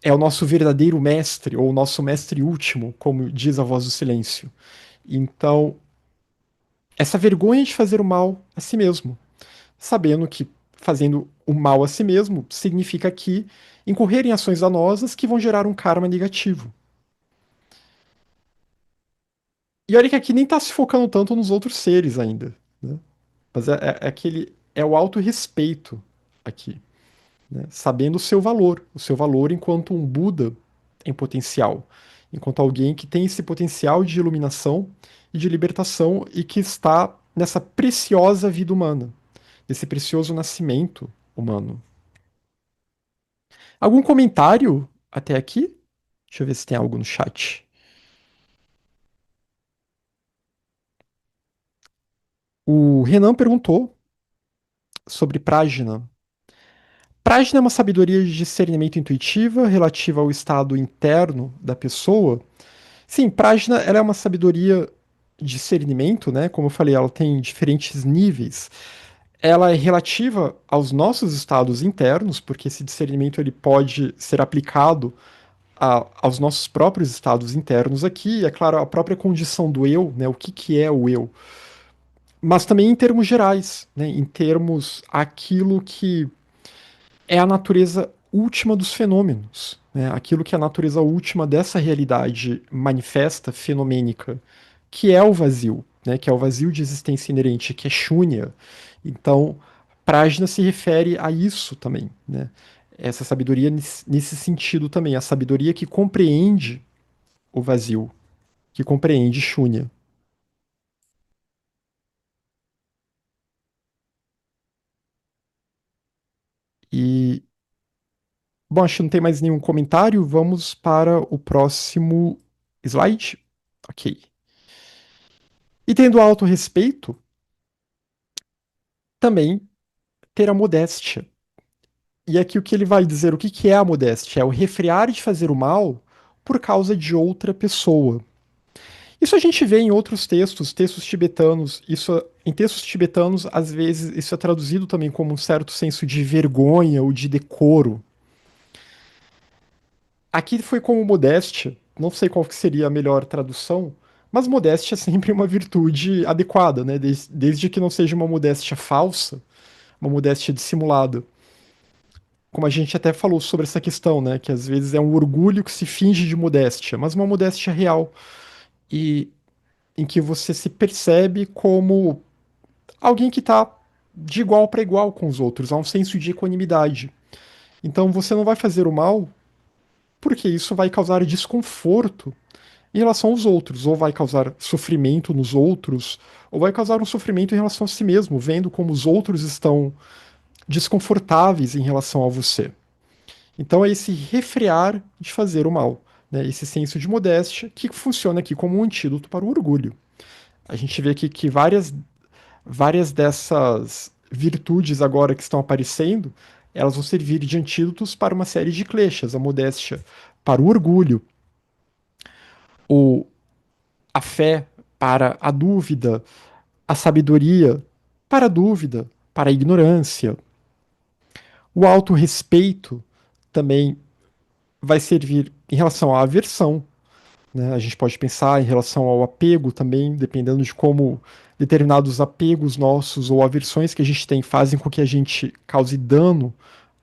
é o nosso verdadeiro mestre, ou o nosso mestre último, como diz a voz do silêncio. Então, essa vergonha de fazer o mal a si mesmo, sabendo que fazendo o mal a si mesmo significa que incorrer em ações danosas que vão gerar um karma negativo. E olha que aqui nem tá se focando tanto nos outros seres ainda, né? Mas é aquele é o autorrespeito aqui, né? Sabendo o seu valor enquanto um Buda em potencial, enquanto alguém que tem esse potencial de iluminação e de libertação e que está nessa preciosa vida humana, nesse precioso nascimento humano. Algum comentário até aqui? Deixa eu ver se tem algo no chat. O Renan perguntou sobre Prajna. Prajna é uma sabedoria de discernimento intuitiva relativa ao estado interno da pessoa. Sim, Prajna ela é uma sabedoria de discernimento, né? Como eu falei, ela tem diferentes níveis. Ela é relativa aos nossos estados internos, porque esse discernimento ele pode ser aplicado aos nossos próprios estados internos aqui, e é claro, a própria condição do eu, né? O que, que é o eu? Mas também em termos gerais, né? Em termos aquilo que é a natureza última dos fenômenos, né? Aquilo que é a natureza última dessa realidade manifesta, fenomênica, que é o vazio, né? Que é o vazio de existência inerente, que é Shunya. Então, Prajna se refere a isso também, né? Essa sabedoria nesse sentido também, a sabedoria que compreende o vazio, que compreende Shunya. E, bom, acho que não tem mais nenhum comentário. Vamos para o próximo slide. Ok. E tendo autorrespeito, também ter a modéstia. E aqui o que ele vai dizer, o que que é a modéstia? É o refrear de fazer o mal por causa de outra pessoa. Isso a gente vê em outros textos, textos tibetanos. Isso, em textos tibetanos, às vezes, isso é traduzido também como um certo senso de vergonha ou de decoro. Aqui foi como modéstia, não sei qual que seria a melhor tradução, mas modéstia é sempre uma virtude adequada, né? Desde que não seja uma modéstia falsa, uma modéstia dissimulada. Como a gente até falou sobre essa questão, né? Que às vezes é um orgulho que se finge de modéstia, mas uma modéstia real e em que você se percebe como alguém que está de igual para igual com os outros, há um senso de equanimidade. Então você não vai fazer o mal porque isso vai causar desconforto em relação aos outros, ou vai causar sofrimento nos outros, ou vai causar um sofrimento em relação a si mesmo, vendo como os outros estão desconfortáveis em relação a você. Então é esse refrear de fazer o mal, né? Esse senso de modéstia que funciona aqui como um antídoto para o orgulho. A gente vê aqui que várias dessas virtudes agora que estão aparecendo, elas vão servir de antídotos para uma série de kleshas, a modéstia para o orgulho, o, a fé para a dúvida, a sabedoria para a dúvida, para a ignorância. O autorrespeito também vai servir em relação à aversão, né? A gente pode pensar em relação ao apego também, dependendo de como determinados apegos nossos ou aversões que a gente tem fazem com que a gente cause dano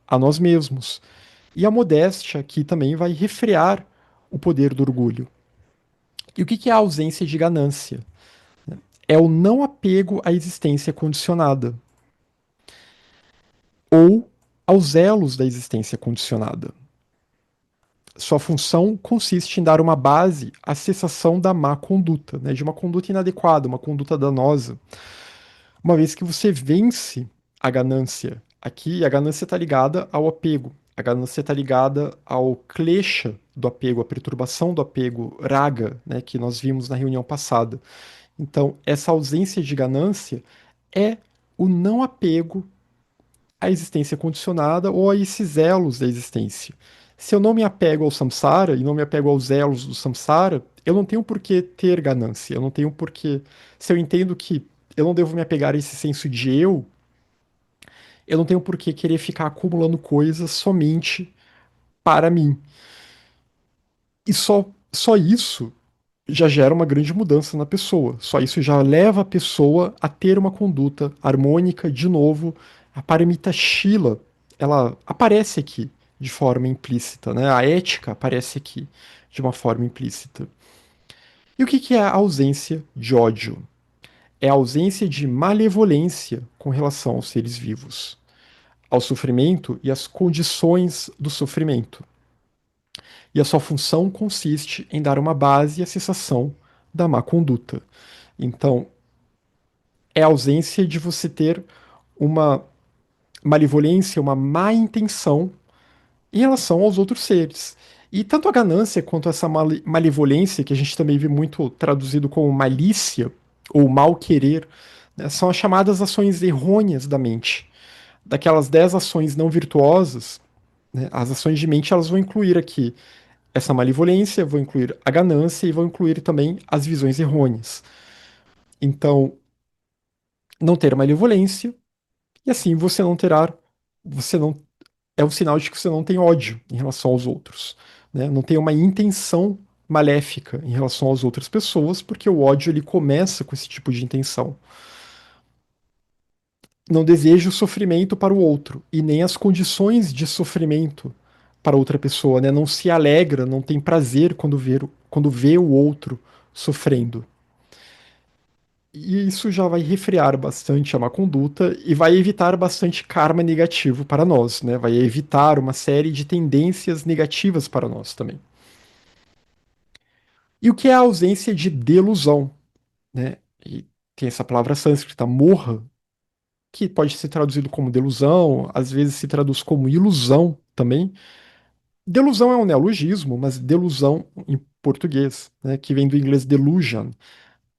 a nós mesmos. E a modéstia aqui também vai refrear o poder do orgulho. E o que é a ausência de ganância? É o não apego à existência condicionada ou aos elos da existência condicionada. Sua função consiste em dar uma base à cessação da má conduta, né, de uma conduta inadequada, uma conduta danosa. Uma vez que você vence a ganância, aqui a ganância está ligada ao apego. A ganância está ligada ao klesha do apego, a perturbação do apego, raga, né, que nós vimos na reunião passada. Então, essa ausência de ganância é o não apego à existência condicionada ou a esses elos da existência. Se eu não me apego ao samsara e não me apego aos elos do samsara, eu não tenho por que ter ganância, eu não tenho por que. Se eu entendo que eu não devo me apegar a esse senso de eu não tenho por que querer ficar acumulando coisas somente para mim. E só isso já gera uma grande mudança na pessoa. Só isso já leva a pessoa a ter uma conduta harmônica, de novo. A paramita shila, ela aparece aqui de forma implícita, né? A ética aparece aqui de uma forma implícita. E o que é a ausência de ódio? É a ausência de malevolência com relação aos seres vivos, ao sofrimento e às condições do sofrimento. E a sua função consiste em dar uma base à cessação da má conduta. Então, é a ausência de você ter uma malevolência, uma má intenção em relação aos outros seres. E tanto a ganância quanto essa malevolência, que a gente também vê muito traduzido como malícia ou mal querer, né, são as chamadas ações errôneas da mente. Daquelas 10 ações não virtuosas, né, as ações de mente elas vão incluir aqui essa malevolência, vão incluir a ganância e vão incluir também as visões errôneas. Então, não ter malevolência, e assim você não terá, você não é um sinal de que você não tem ódio em relação aos outros, né? Não tem uma intenção maléfica em relação às outras pessoas, porque o ódio ele começa com esse tipo de intenção. Não deseja o sofrimento para o outro e nem as condições de sofrimento para outra pessoa, né? Não se alegra, não tem prazer quando vê o outro sofrendo. E isso já vai refrear bastante a má conduta e vai evitar bastante karma negativo para nós, né? Vai evitar uma série de tendências negativas para nós também. E o que é a ausência de delusão, né? E tem essa palavra sânscrita, morra, que pode ser traduzido como delusão, às vezes se traduz como ilusão também. Delusão é um neologismo, mas delusão em português, né? Que vem do inglês delusion.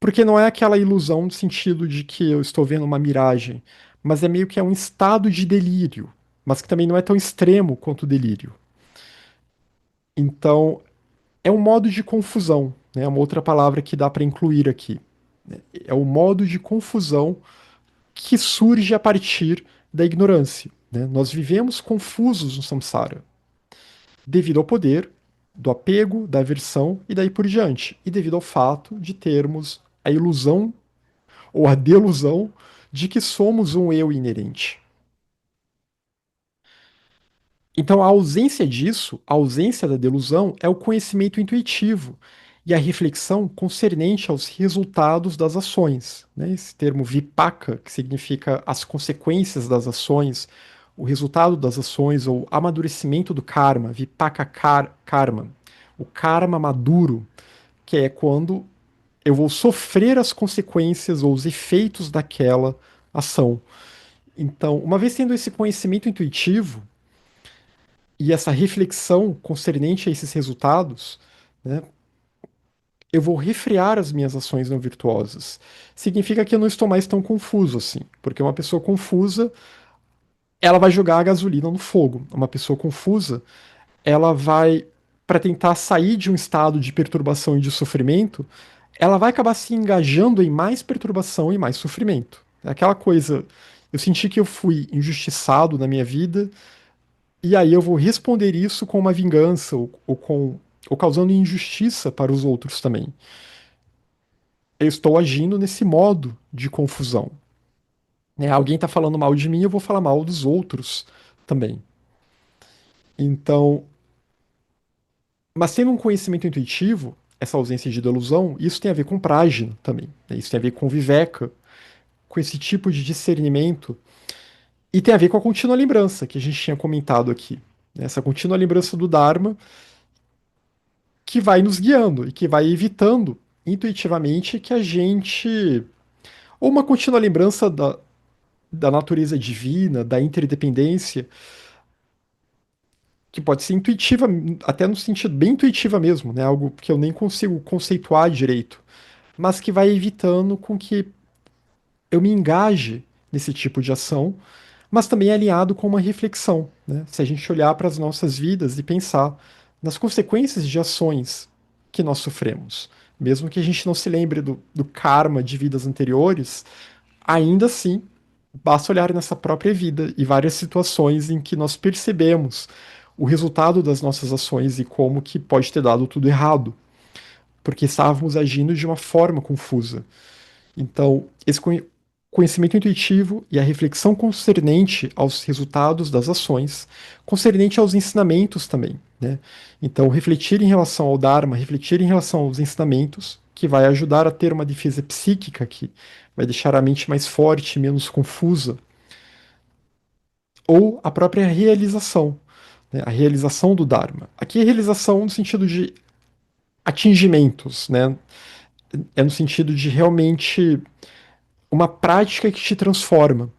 Porque não é aquela ilusão no sentido de que eu estou vendo uma miragem, mas é meio que é um estado de delírio, mas que também não é tão extremo quanto o delírio. Então, é um modo de confusão, né? É uma outra palavra que dá para incluir aqui. É o modo de confusão que surge a partir da ignorância, né? Nós vivemos confusos no samsara, devido ao poder do apego, da aversão e daí por diante, e devido ao fato de termos a ilusão ou a delusão de que somos um eu inerente. Então, a ausência disso, a ausência da delusão, é o conhecimento intuitivo e a reflexão concernente aos resultados das ações. Né? Esse termo vipaka, que significa as consequências das ações, o resultado das ações ou amadurecimento do karma, vipaka karma, o karma maduro, que é quando eu vou sofrer as consequências ou os efeitos daquela ação. Então, uma vez tendo esse conhecimento intuitivo e essa reflexão concernente a esses resultados, né, eu vou refrear as minhas ações não virtuosas. Significa que eu não estou mais tão confuso assim, porque uma pessoa confusa, ela vai jogar a gasolina no fogo. Uma pessoa confusa, ela vai, para tentar sair de um estado de perturbação e de sofrimento, ela vai acabar se engajando em mais perturbação e mais sofrimento. É aquela coisa, eu senti que eu fui injustiçado na minha vida, e aí eu vou responder isso com uma vingança ou causando injustiça para os outros também. Eu estou agindo nesse modo de confusão. Né? Alguém está falando mal de mim, eu vou falar mal dos outros também. Então, mas tendo um conhecimento intuitivo, essa ausência de delusão, isso tem a ver com prajna também. Né? Isso tem a ver com viveka, com esse tipo de discernimento. E tem a ver com a contínua lembrança que a gente tinha comentado aqui. Né? Essa contínua lembrança do Dharma que vai nos guiando e que vai evitando intuitivamente que a gente. Ou uma contínua lembrança da natureza divina, da interdependência, que pode ser intuitiva, até no sentido bem intuitiva mesmo, né? Algo que eu nem consigo conceituar direito, mas que vai evitando com que eu me engaje nesse tipo de ação, mas também é alinhado com uma reflexão, né? Se a gente olhar para as nossas vidas e pensar nas consequências de ações que nós sofremos, mesmo que a gente não se lembre do karma de vidas anteriores, ainda assim, basta olhar nessa própria vida e várias situações em que nós percebemos o resultado das nossas ações e como que pode ter dado tudo errado, porque estávamos agindo de uma forma confusa. Então, esse conhecimento intuitivo e a reflexão concernente aos resultados das ações, concernente aos ensinamentos também, né? Então, refletir em relação ao Dharma, refletir em relação aos ensinamentos, que vai ajudar a ter uma defesa psíquica que vai deixar a mente mais forte, menos confusa, ou a própria realização, né? A realização do Dharma. Aqui é realização no sentido de atingimentos, né? É no sentido de realmente uma prática que te transforma.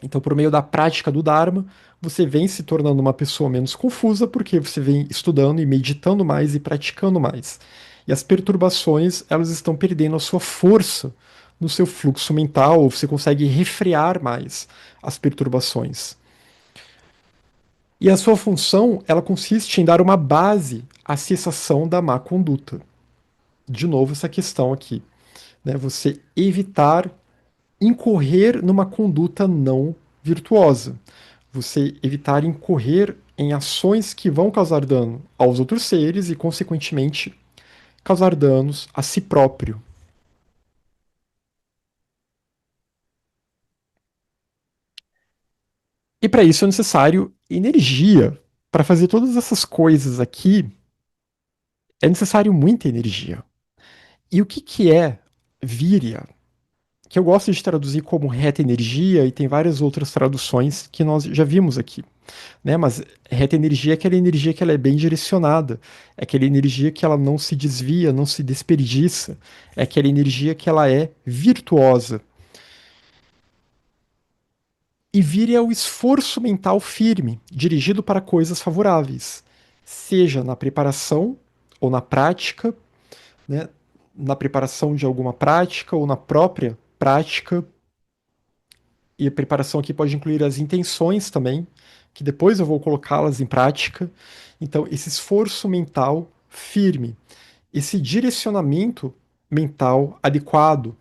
Então, por meio da prática do Dharma, você vem se tornando uma pessoa menos confusa, porque você vem estudando e meditando mais e praticando mais. E as perturbações, elas estão perdendo a sua força no seu fluxo mental, ou você consegue refrear mais as perturbações. E a sua função, ela consiste em dar uma base à cessação da má conduta. De novo, essa questão aqui, né? Você evitar incorrer numa conduta não virtuosa. Você evitar incorrer em ações que vão causar dano aos outros seres e, consequentemente, causar danos a si próprio. E para isso é necessário energia. Para fazer todas essas coisas aqui, é necessário muita energia. E o que, que é Virya? Que eu gosto de traduzir como reta energia, e tem várias outras traduções que nós já vimos aqui, né? Mas reta energia é aquela energia que ela é bem direcionada, é aquela energia que ela não se desvia, não se desperdiça, é aquela energia que ela é virtuosa. E vire o esforço mental firme, dirigido para coisas favoráveis, seja na preparação ou na prática, né? Na preparação de alguma prática ou na própria prática. E a preparação aqui pode incluir as intenções também, que depois eu vou colocá-las em prática. Então, esse esforço mental firme, esse direcionamento mental adequado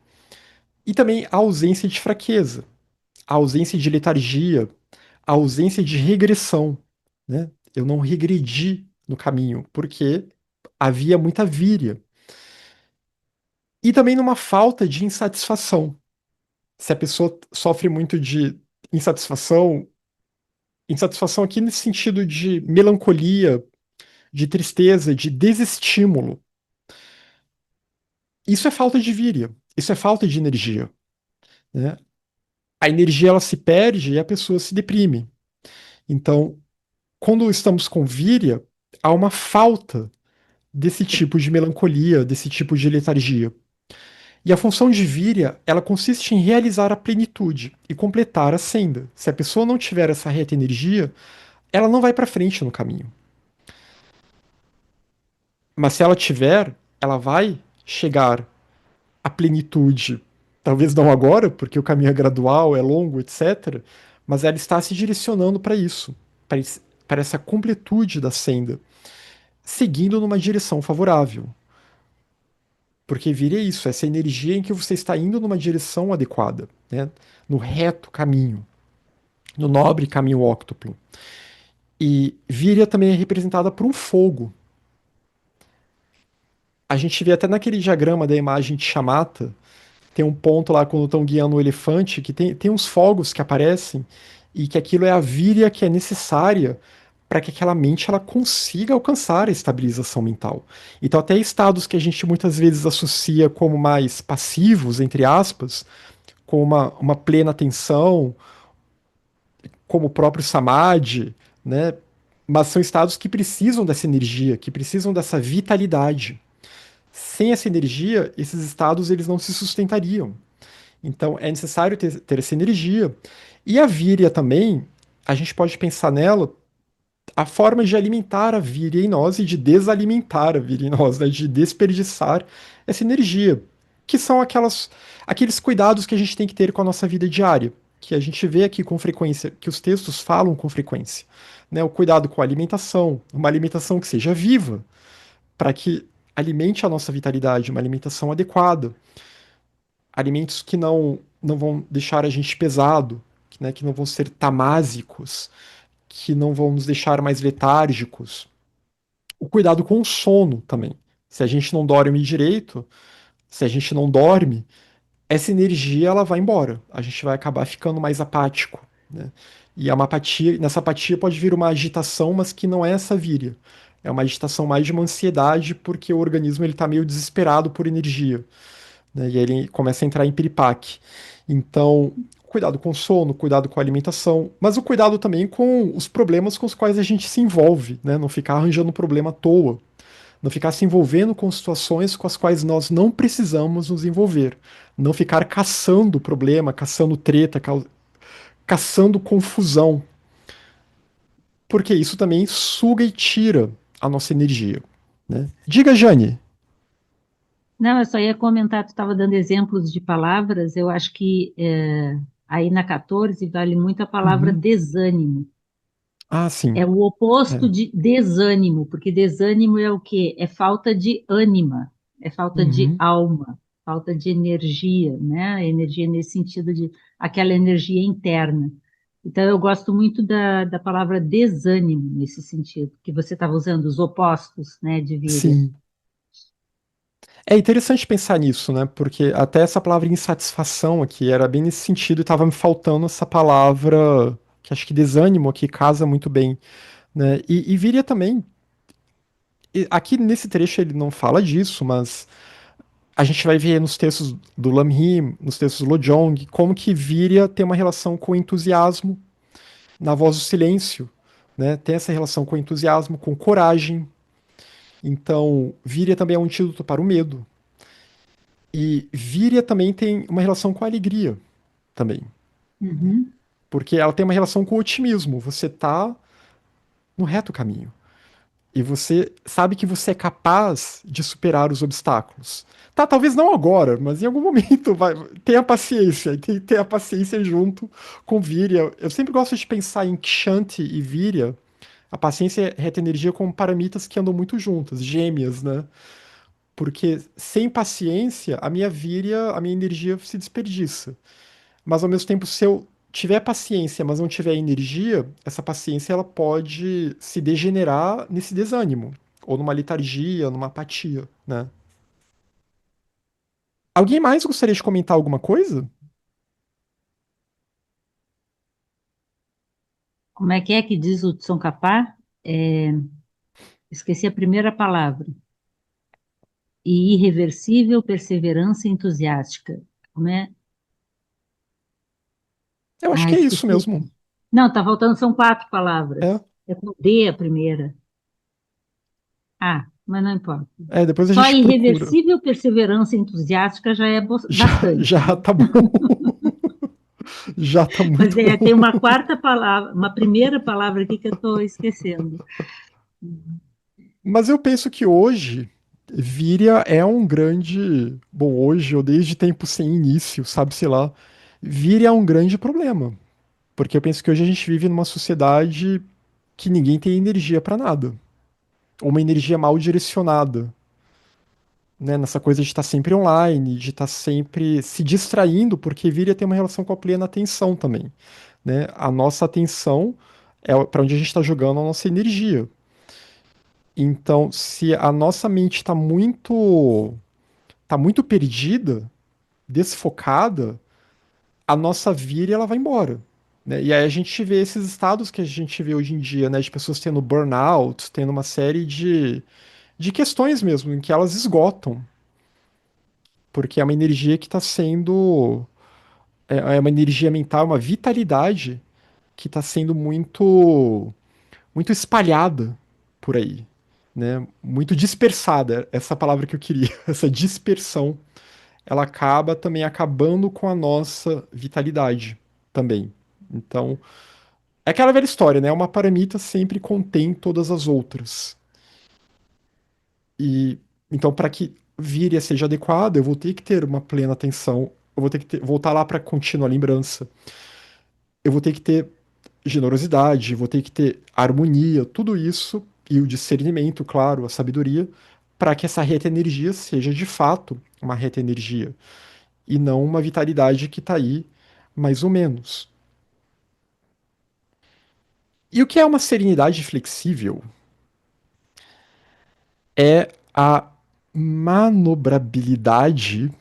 e também a ausência de fraqueza, a ausência de letargia, a ausência de regressão, né? Eu não regredi no caminho, porque havia muita víria. E também numa falta de insatisfação. Se a pessoa sofre muito de insatisfação, insatisfação aqui nesse sentido de melancolia, de tristeza, de desestímulo. Isso é falta de víria, isso é falta de energia, né? A energia ela se perde e a pessoa se deprime. Então, quando estamos com víria, há uma falta desse tipo de melancolia, desse tipo de letargia. E a função de víria, ela consiste em realizar a plenitude e completar a senda. Se a pessoa não tiver essa reta energia, ela não vai para frente no caminho. Mas se ela tiver, ela vai chegar à plenitude. Talvez não agora, porque o caminho é gradual, é longo, etc. Mas ela está se direcionando para isso, para essa completude da senda, seguindo numa direção favorável. Porque viria isso, essa energia em que você está indo numa direção adequada, né? No reto caminho, no nobre caminho óctuplo. E Viria também é representada por um fogo. A gente vê até naquele diagrama da imagem de Shamatha, tem um ponto lá quando estão guiando o elefante, que tem uns fogos que aparecem, e que aquilo é a víria que é necessária para que aquela mente ela consiga alcançar a estabilização mental. Então, até estados que a gente muitas vezes associa como mais passivos, entre aspas, com uma plena atenção, como o próprio samadhi, né? Mas são estados que precisam dessa energia, que precisam dessa vitalidade. Sem essa energia, esses estados eles não se sustentariam. Então é necessário ter essa energia. E a víria também, a gente pode pensar nela a forma de alimentar a víria em nós e de desalimentar a víria em nós, né? De desperdiçar essa energia, que são aqueles cuidados que a gente tem que ter com a nossa vida diária, que a gente vê aqui com frequência, que os textos falam com frequência, né? O cuidado com a alimentação, uma alimentação que seja viva, para que alimente a nossa vitalidade, uma alimentação adequada, alimentos que não vão deixar a gente pesado, né? Que não vão ser tamásicos, que não vão nos deixar mais letárgicos. O cuidado com o sono também. Se a gente não dorme direito, se a gente não dorme, essa energia ela vai embora. A gente vai acabar ficando mais apático, né? E é uma apatia, nessa apatia pode vir uma agitação, mas que não é essa víria. É uma agitação mais de uma ansiedade, porque o organismo ele está meio desesperado por energia, né? E aí ele começa a entrar em piripaque. Então, cuidado com o sono, cuidado com a alimentação, mas o cuidado também com os problemas com os quais a gente se envolve, né? Não ficar arranjando problema à toa, não ficar se envolvendo com situações com as quais nós não precisamos nos envolver, não ficar caçando problema, caçando treta, caçando confusão, porque isso também suga e tira a nossa energia, né? Diga, Jane. Não, eu só ia comentar, tu estava dando exemplos de palavras, eu acho que aí na 14 vale muito a palavra Uhum. desânimo. Ah, sim. É o oposto É. de desânimo, porque desânimo é o quê? É falta de ânima, é falta de Uhum. alma, falta de energia, né? Energia nesse sentido de aquela energia interna. Então, eu gosto muito da palavra desânimo nesse sentido, que você estava usando, os opostos, né, de víria. Sim. É interessante pensar nisso, né? Porque até essa palavra insatisfação aqui era bem nesse sentido e estava me faltando essa palavra que acho que desânimo aqui casa muito bem, né? E viria também. Aqui nesse trecho ele não fala disso, mas a gente vai ver nos textos do Lamrim, nos textos do Lojong, como que Virya tem uma relação com o entusiasmo na voz do silêncio, né? Tem essa relação com o entusiasmo, com coragem. Então, Virya também é um antídoto para o medo. E Virya também tem uma relação com a alegria também, Uhum, porque ela tem uma relação com o otimismo. Você tá no reto caminho. E você sabe que você é capaz de superar os obstáculos. Tá, talvez não agora, mas em algum momento vai. Tenha paciência, tem que ter a paciência junto com Virya. Eu sempre gosto de pensar em Kshanti e Virya, a paciência e a reta energia como paramitas que andam muito juntas, gêmeas, né? Porque sem paciência, a minha Virya, a minha energia se desperdiça. Mas ao mesmo tempo, se eu tiver paciência, mas não tiver energia, essa paciência ela pode se degenerar nesse desânimo, ou numa letargia, numa apatia, né? Alguém mais gostaria de comentar alguma coisa? como é que diz o Tsongkhapa? É, esqueci a primeira palavra. E irreversível perseverança entusiástica. Como é? Eu acho Ah, que é isso esqueci. mesmo. Não, tá faltando, são quatro palavras. É, É com D a primeira. Ah, mas não importa. depois a Só gente procura. irreversível perseverança entusiástica já é Já, bastante. já tá bom. Já tá Mas muito tem bom. uma quarta palavra, uma primeira palavra aqui que eu estou esquecendo. Mas eu penso que hoje Víria é um grande. Bom, hoje, ou desde tempo sem início, sabe-se lá. Víria é um grande problema. Porque eu penso que hoje a gente vive numa sociedade que ninguém tem energia pra nada. Ou uma energia mal direcionada, né? Nessa coisa de estar sempre online, de estar sempre se distraindo, porque Víria tem uma relação com a plena atenção também, né? A nossa atenção é para onde a gente está jogando a nossa energia. Então, se a nossa mente tá muito perdida, desfocada, a nossa vira ela vai embora. Né? E aí a gente vê esses estados que a gente vê hoje em dia, né? De pessoas tendo burnout, tendo uma série de questões mesmo, em que elas esgotam. Porque é uma energia que está sendo. É uma energia mental, uma vitalidade que está sendo muito espalhada por aí. Né? Muito dispersada, essa é a palavra que eu queria, essa dispersão ela acaba também acabando com a nossa vitalidade também. Então, É aquela velha história, né? Uma paramita sempre contém todas as outras. E então, para que vire a seja adequado, eu vou ter que ter uma plena atenção, eu vou ter que voltar lá para contínua lembrança, eu vou ter que ter generosidade, vou ter que ter harmonia, tudo isso, e o discernimento, claro, a sabedoria, para que essa reta energia seja de fato uma reta energia, e não uma vitalidade que está aí mais ou menos. E o que é uma serenidade flexível? É a manobrabilidade,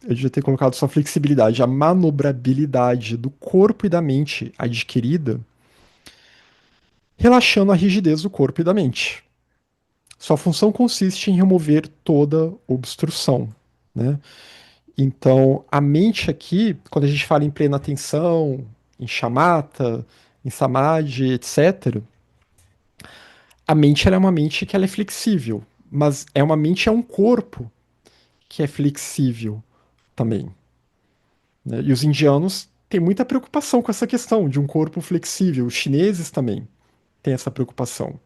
eu devia ter colocado só flexibilidade, a manobrabilidade do corpo e da mente adquirida, relaxando a rigidez do corpo e da mente. Sua função consiste em remover toda obstrução, né? Então, a mente aqui, quando a gente fala em plena atenção, em shamatha, em samadhi, etc., a mente ela é uma mente que ela é flexível, mas é uma mente, é um corpo que é flexível também, né? E os indianos têm muita preocupação com essa questão de um corpo flexível. Os chineses também têm essa preocupação,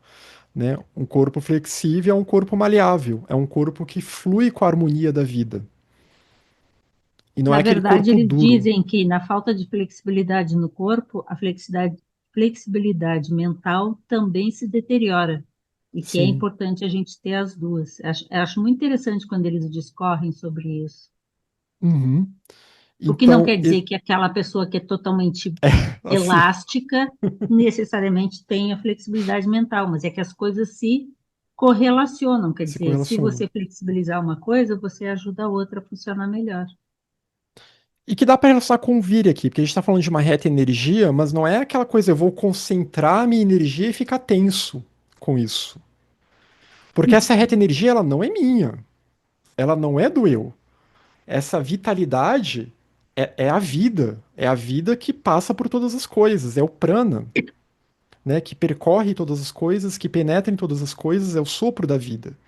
né? Um corpo flexível é um corpo maleável, é um corpo que flui com a harmonia da vida. E não é Na aquele verdade, corpo eles duro. dizem que na falta de flexibilidade no corpo, a flexibilidade mental também se deteriora e que é Sim. importante a gente ter as duas. Acho muito interessante quando eles discorrem sobre isso. Uhum. O que não Então, quer dizer que aquela pessoa que é totalmente assim, elástica necessariamente tenha flexibilidade mental, mas é que as coisas se correlacionam. Quer se dizer, se correlacionam. você flexibilizar uma coisa, você ajuda a outra a funcionar melhor. E que dá para relacionar com o vire aqui, porque a gente está falando de uma reta energia, mas não é aquela coisa, eu vou concentrar a minha energia e ficar tenso com isso. Porque essa reta energia, ela não é minha. Ela não é do eu. Essa vitalidade é a vida. É a vida que passa por todas as coisas. É o prana, né? Que percorre todas as coisas, que penetra em todas as coisas. É o sopro da vida.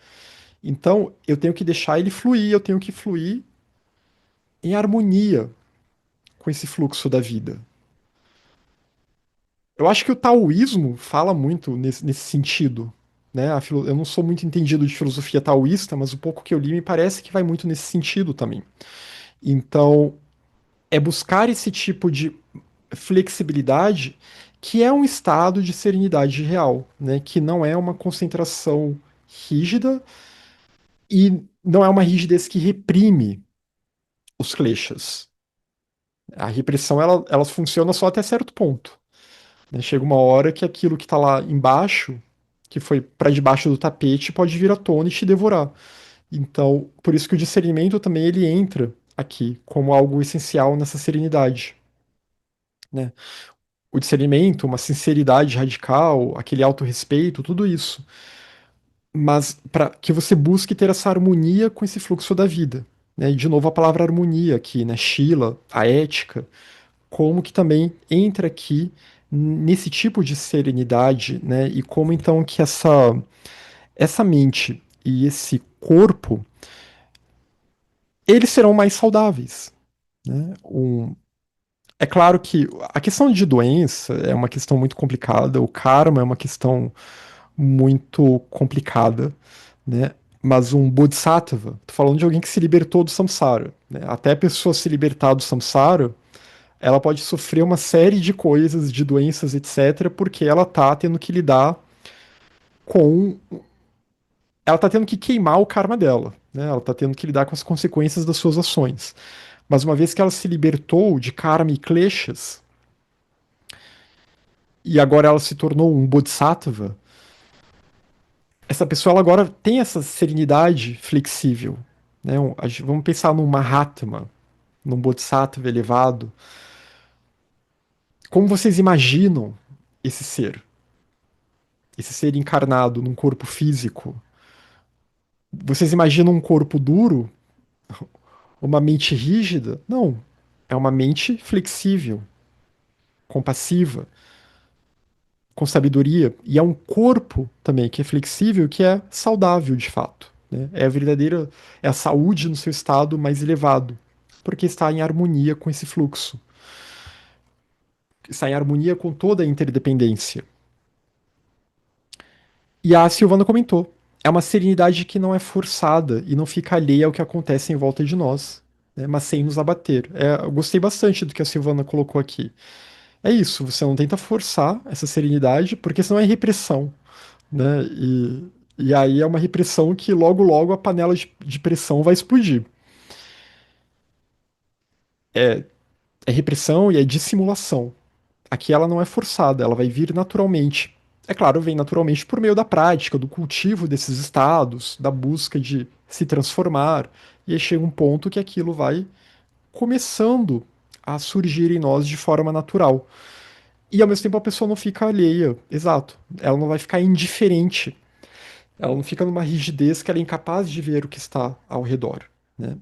Então, eu tenho que deixar ele fluir. Eu tenho que fluir em harmonia com esse fluxo da vida. Eu acho que o taoísmo fala muito nesse sentido. Né? Eu não sou muito entendido de filosofia taoísta, mas o pouco que eu li me parece que vai muito nesse sentido também. Então, é buscar esse tipo de flexibilidade que é um estado de serenidade real, né? Que não é uma concentração rígida e não é uma rigidez que reprime os kleshas. A repressão ela funciona só até certo ponto, né? Chega uma hora que aquilo que está lá embaixo, que foi para debaixo do tapete, pode vir à tona e te devorar. Então, por isso que o discernimento também ele entra aqui como algo essencial nessa serenidade, né? O discernimento, uma sinceridade radical, aquele autorrespeito, tudo isso. Mas para que você busque ter essa harmonia com esse fluxo da vida. Né? E de novo a palavra harmonia aqui, né? Shila, a ética, como que também entra aqui nesse tipo de serenidade, né? E como então que essa mente e esse corpo, eles serão mais saudáveis, né? É claro que a questão de doença é uma questão muito complicada, o karma é uma questão muito complicada, né? Mas um bodhisattva, tô falando de alguém que se libertou do samsara, né? Até a pessoa se libertar do samsara, ela pode sofrer uma série de coisas, de doenças, etc, porque ela tá tendo que lidar com ela tá tendo que queimar o karma dela, né? Ela tá tendo que lidar com as consequências das suas ações. Mas uma vez que ela se libertou de karma e kleshas, e agora ela se tornou um bodhisattva, essa pessoa ela agora tem essa serenidade flexível. Né? Vamos pensar num Mahatma, num Bodhisattva elevado. Como vocês imaginam esse ser? Esse ser encarnado num corpo físico? Vocês imaginam um corpo duro? Uma mente rígida? Não. É uma mente flexível, compassiva, com sabedoria. E é um corpo também que é flexível, que é saudável de fato. Né? É a verdadeira, é a saúde no seu estado mais elevado, porque está em harmonia com esse fluxo. está em harmonia com toda a interdependência. E a Silvana comentou: é uma serenidade que não é forçada e não fica alheia ao que acontece em volta de nós, né, mas sem nos abater. Eu gostei bastante do que a Silvana colocou aqui. É isso, você não tenta forçar essa serenidade, porque senão é repressão, né? E aí é uma repressão que logo logo a panela de pressão vai explodir. É repressão e é dissimulação. Aqui ela não é forçada, ela vai vir naturalmente. É claro, vem naturalmente por meio da prática, do cultivo desses estados, da busca de se transformar. E aí chega um ponto que aquilo vai começando a surgir em nós de forma natural. E ao mesmo tempo a pessoa não fica alheia, exato. Ela não vai ficar indiferente. Ela não fica numa rigidez que ela é incapaz de ver o que está ao redor, né?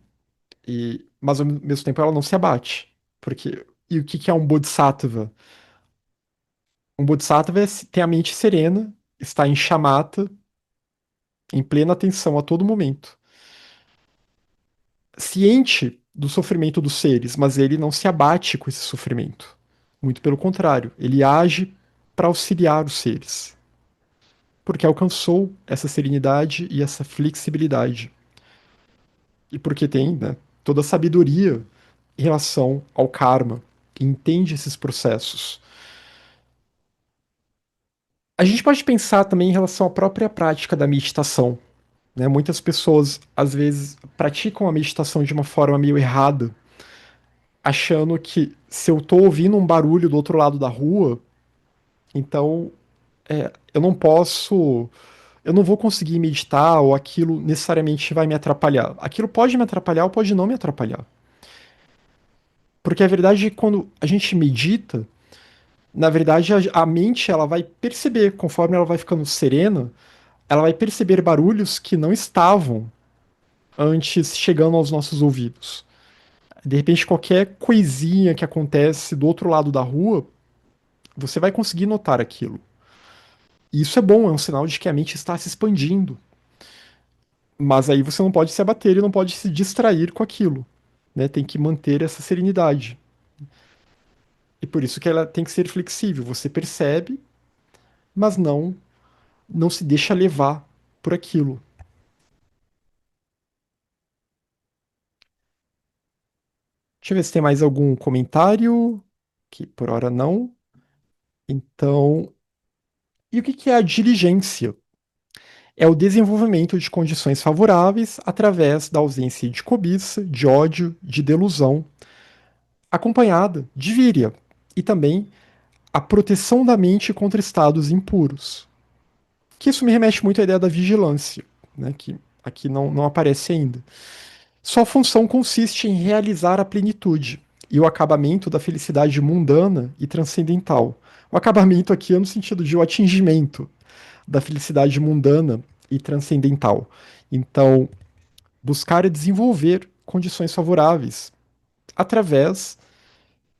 Mas ao mesmo tempo ela não se abate. Porque, e o que que é um bodhisattva? Um bodhisattva tem a mente serena, está em chamata, em plena atenção a todo momento. Ciente do sofrimento dos seres, mas ele não se abate com esse sofrimento. Muito pelo contrário, ele age para auxiliar os seres. Porque alcançou essa serenidade e essa flexibilidade. E porque tem, né, toda a sabedoria em relação ao karma, e entende esses processos. A gente pode pensar também em relação à própria prática da meditação, né? Muitas pessoas, às vezes, praticam a meditação de uma forma meio errada, achando que se eu tô ouvindo um barulho do outro lado da rua, então eu não posso, eu não vou conseguir meditar ou aquilo necessariamente vai me atrapalhar. Aquilo pode me atrapalhar ou pode não me atrapalhar. Porque a verdade é que quando a gente medita, na verdade a mente ela vai perceber, conforme ela vai ficando serena, ela vai perceber barulhos que não estavam antes chegando aos nossos ouvidos. De repente, qualquer coisinha que acontece do outro lado da rua, você vai conseguir notar aquilo. E isso é bom, é um sinal de que a mente está se expandindo. Mas aí você não pode se abater e não pode se distrair com aquilo. Né? Tem que manter essa serenidade. E por isso que ela tem que ser flexível. Você percebe, mas não se deixa levar por aquilo. Deixa eu ver se tem mais algum comentário. Que por hora não. Então, e o que que é a diligência? É o desenvolvimento de condições favoráveis através da ausência de cobiça, de ódio, de delusão, acompanhada de víria, e também a proteção da mente contra estados impuros. Que isso me remete muito à ideia da vigilância, né, que aqui não aparece ainda. Sua função consiste em realizar a plenitude e o acabamento da felicidade mundana e transcendental. O acabamento aqui é no sentido de o atingimento da felicidade mundana e transcendental. Então, buscar e desenvolver condições favoráveis através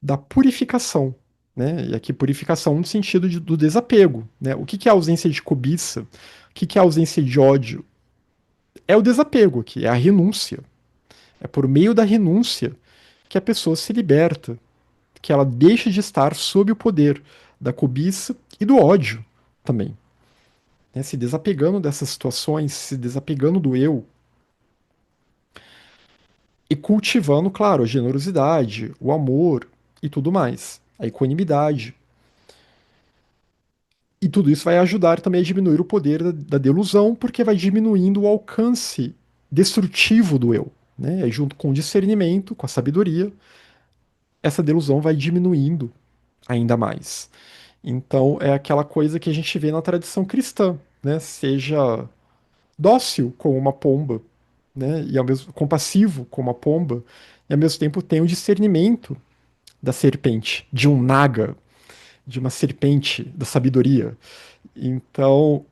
da purificação. Né? E aqui, purificação no sentido do desapego. Né? O que é a ausência de cobiça? O que é a ausência de ódio? É o desapego aqui, é a renúncia. É por meio da renúncia que a pessoa se liberta, que ela deixa de estar sob o poder da cobiça e do ódio também. Né? Se desapegando dessas situações, se desapegando do eu, e cultivando, claro, a generosidade, o amor e tudo mais, a equanimidade. E tudo isso vai ajudar também a diminuir o poder da delusão, porque vai diminuindo o alcance destrutivo do eu. Né? E junto com o discernimento, com a sabedoria, essa delusão vai diminuindo ainda mais. Então é aquela coisa que a gente vê na tradição cristã, né? Seja dócil como uma pomba, né? E ao mesmo compassivo como uma pomba, e ao mesmo tempo tem o discernimento da serpente, de um naga, de uma serpente da sabedoria. Então,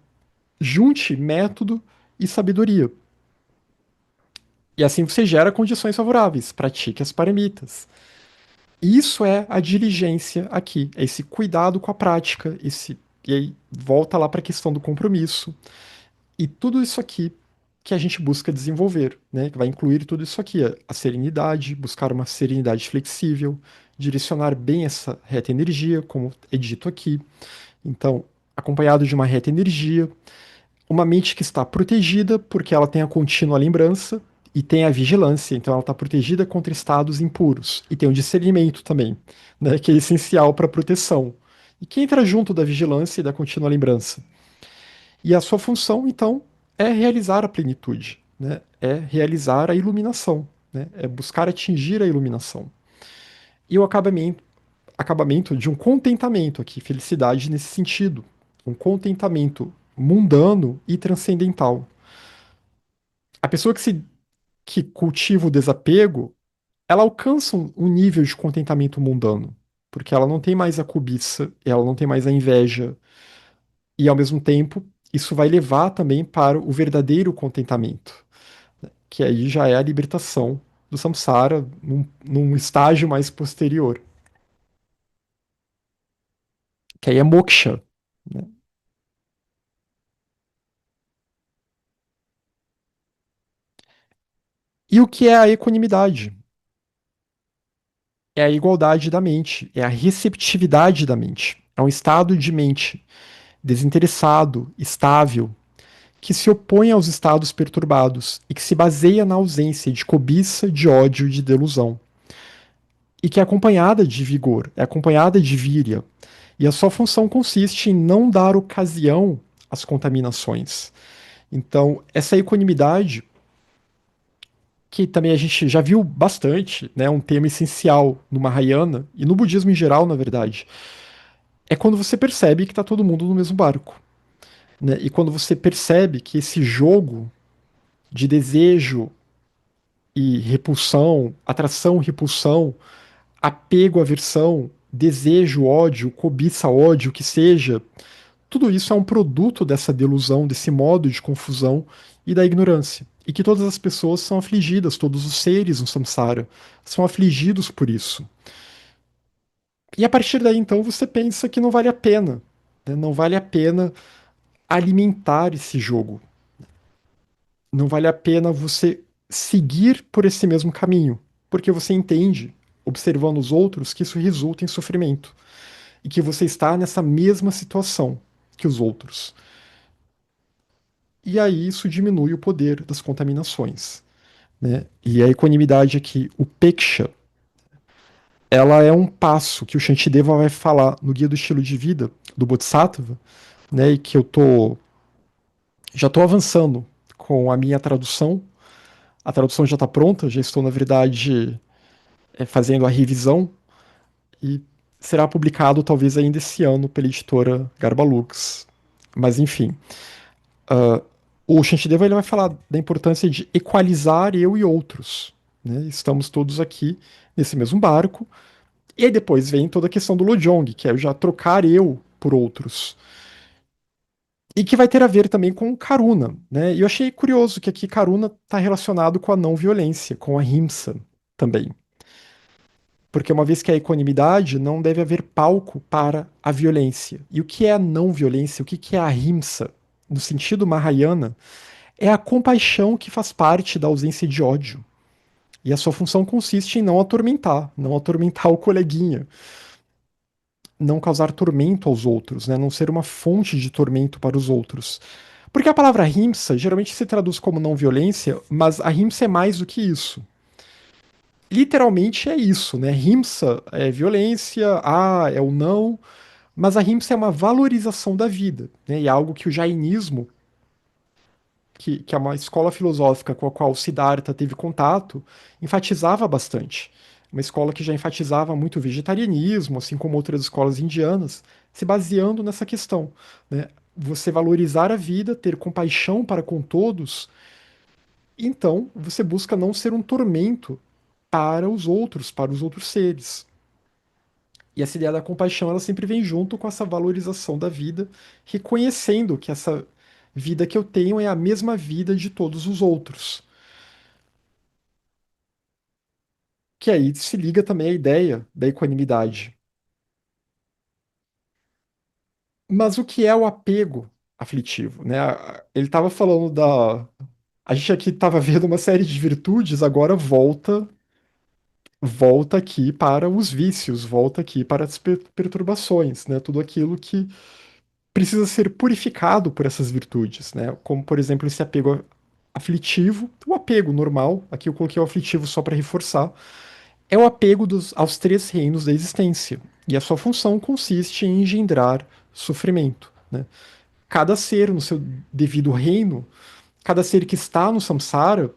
junte método e sabedoria. E assim você gera condições favoráveis, pratique as paramitas. Isso é a diligência aqui, é esse cuidado com a prática, e aí volta lá para a questão do compromisso. E tudo isso aqui que a gente busca desenvolver, né? Que vai incluir tudo isso aqui, a serenidade, buscar uma serenidade flexível, direcionar bem essa reta energia, como é dito aqui. Então, acompanhado de uma reta energia, uma mente que está protegida, porque ela tem a contínua lembrança e tem a vigilância, então ela está protegida contra estados impuros. E tem o discernimento também, né, que é essencial para a proteção. E que entra junto da vigilância e da contínua lembrança. E a sua função, então, é realizar a plenitude, né? É realizar a iluminação, né? É buscar atingir a iluminação. E o acabamento de um contentamento aqui, felicidade nesse sentido. Um contentamento mundano e transcendental. A pessoa que cultiva o desapego, ela alcança um nível de contentamento mundano, porque ela não tem mais a cobiça, ela não tem mais a inveja, e ao mesmo tempo, isso vai levar também para o verdadeiro contentamento, que aí já é a libertação do samsara num estágio mais posterior, que aí é moksha, né? E o que é a equanimidade? É a igualdade da mente, é a receptividade da mente. É um estado de mente desinteressado, estável, que se opõe aos estados perturbados e que se baseia na ausência de cobiça, de ódio e de delusão. E que é acompanhada de vigor, é acompanhada de víria. E a sua função consiste em não dar ocasião às contaminações. Então, essa equanimidade, que também a gente já viu bastante, né, um tema essencial no Mahayana e no budismo em geral, na verdade, é quando você percebe que está todo mundo no mesmo barco. Né? E quando você percebe que esse jogo de desejo e repulsão, atração, repulsão, apego, aversão, desejo, ódio, cobiça, ódio, que seja, tudo isso é um produto dessa delusão, desse modo de confusão e da ignorância. E que todas as pessoas são afligidas, todos os seres no samsara são afligidos por isso. E a partir daí, então, você pensa que não vale a pena. Né? Não vale a pena alimentar esse jogo. Não vale a pena você seguir por esse mesmo caminho, porque você entende, observando os outros, que isso resulta em sofrimento e que você está nessa mesma situação que os outros. E aí isso diminui o poder das contaminações. Né? E a equanimidade aqui, o Peksha, ela é um passo que o Shantideva vai falar no Guia do Estilo de Vida do Bodhisattva, né? E que já estou avançando com a minha tradução. A tradução já está pronta, já estou, na verdade, fazendo a revisão e será publicado talvez ainda esse ano pela editora Garbalux. Mas enfim, o Shantideva ele vai falar da importância de equalizar eu e outros. Né? Estamos todos aqui nesse mesmo barco. E aí depois vem toda a questão do Lojong, que é eu já trocar eu por outros. E que vai ter a ver também com Karuna. Né? E eu achei curioso que aqui Karuna está relacionado com a não violência, com a Himsa também. Porque uma vez que a equanimidade, não deve haver palco para a violência. E o que é a não violência? O que é a ahimsa? No sentido Mahayana, é a compaixão que faz parte da ausência de ódio. E a sua função consiste em não atormentar o coleguinha, não causar tormento aos outros, né? Não ser uma fonte de tormento para os outros. Porque a palavra ahimsa geralmente se traduz como não violência, mas a ahimsa é mais do que isso. Literalmente é isso, né? Rimsa é violência, a é o não, mas a rimsa é uma valorização da vida, né? E é algo que o jainismo, que é uma escola filosófica com a qual o Siddhartha teve contato, enfatizava bastante. Uma escola que já enfatizava muito o vegetarianismo, assim como outras escolas indianas, se baseando nessa questão, né? Você valorizar a vida, ter compaixão para com todos, então você busca não ser um tormento para os outros seres. E essa ideia da compaixão, ela sempre vem junto com essa valorização da vida, reconhecendo que essa vida que eu tenho é a mesma vida de todos os outros. Que aí se liga também a ideia da equanimidade. Mas o que é o apego aflitivo, né? Ele estava falando A gente aqui estava vendo uma série de virtudes, agora volta aqui para os vícios, volta aqui para as perturbações, né? Tudo aquilo que precisa ser purificado por essas virtudes, né? Como, por exemplo, esse apego aflitivo, o apego normal, aqui eu coloquei o aflitivo só para reforçar, é o apego aos três reinos da existência. E a sua função consiste em engendrar sofrimento, né? Cada ser no seu devido reino, cada ser que está no samsara,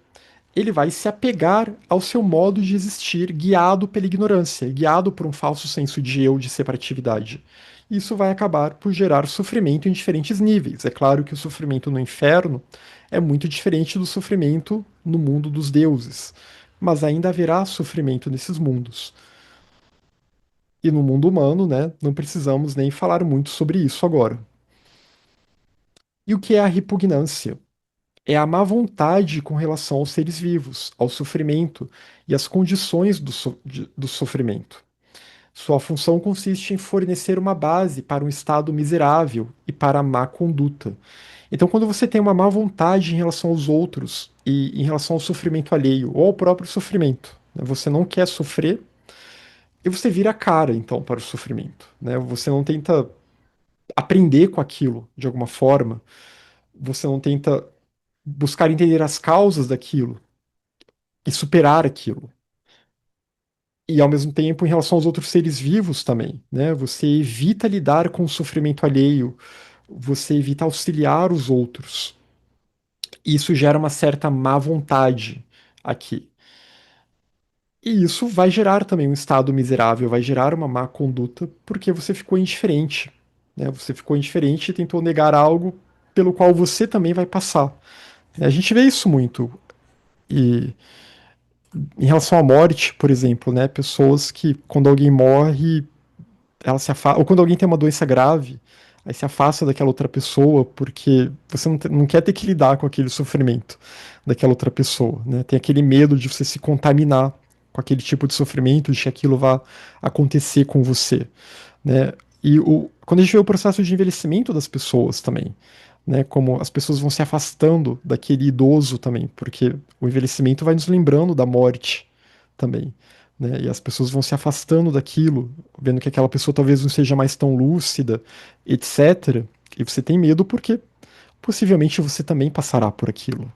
ele vai se apegar ao seu modo de existir, guiado pela ignorância, guiado por um falso senso de eu, de separatividade. Isso vai acabar por gerar sofrimento em diferentes níveis. É claro que o sofrimento no inferno é muito diferente do sofrimento no mundo dos deuses, mas ainda haverá sofrimento nesses mundos. E no mundo humano, né, não precisamos nem falar muito sobre isso agora. E o que é a repugnância? É a má vontade com relação aos seres vivos, ao sofrimento e às condições do sofrimento. Sua função consiste em fornecer uma base para um estado miserável e para a má conduta. Então, quando você tem uma má vontade em relação aos outros e em relação ao sofrimento alheio ou ao próprio sofrimento, né, você não quer sofrer e você vira a cara, então, para o sofrimento. Né? Você não tenta aprender com aquilo de alguma forma, você não tenta buscar entender as causas daquilo e superar aquilo. E ao mesmo tempo, em relação aos outros seres vivos também, né? Você evita lidar com o sofrimento alheio, você evita auxiliar os outros. E isso gera uma certa má vontade aqui. E isso vai gerar também um estado miserável, vai gerar uma má conduta, porque você ficou indiferente, né? Você ficou indiferente e tentou negar algo pelo qual você também vai passar. A gente vê isso muito. E em relação à morte, por exemplo, né? Pessoas que, quando alguém morre, ela se afasta, ou quando alguém tem uma doença grave, aí se afasta daquela outra pessoa porque você não quer ter que lidar com aquele sofrimento daquela outra pessoa, né? Tem aquele medo de você se contaminar com aquele tipo de sofrimento, de que aquilo vá acontecer com você, né? Quando a gente vê o processo de envelhecimento das pessoas também, né? Como as pessoas vão se afastando daquele idoso também, porque o envelhecimento vai nos lembrando da morte também, né? E as pessoas vão se afastando daquilo, vendo que aquela pessoa talvez não seja mais tão lúcida, etc. E você tem medo porque possivelmente você também passará por aquilo.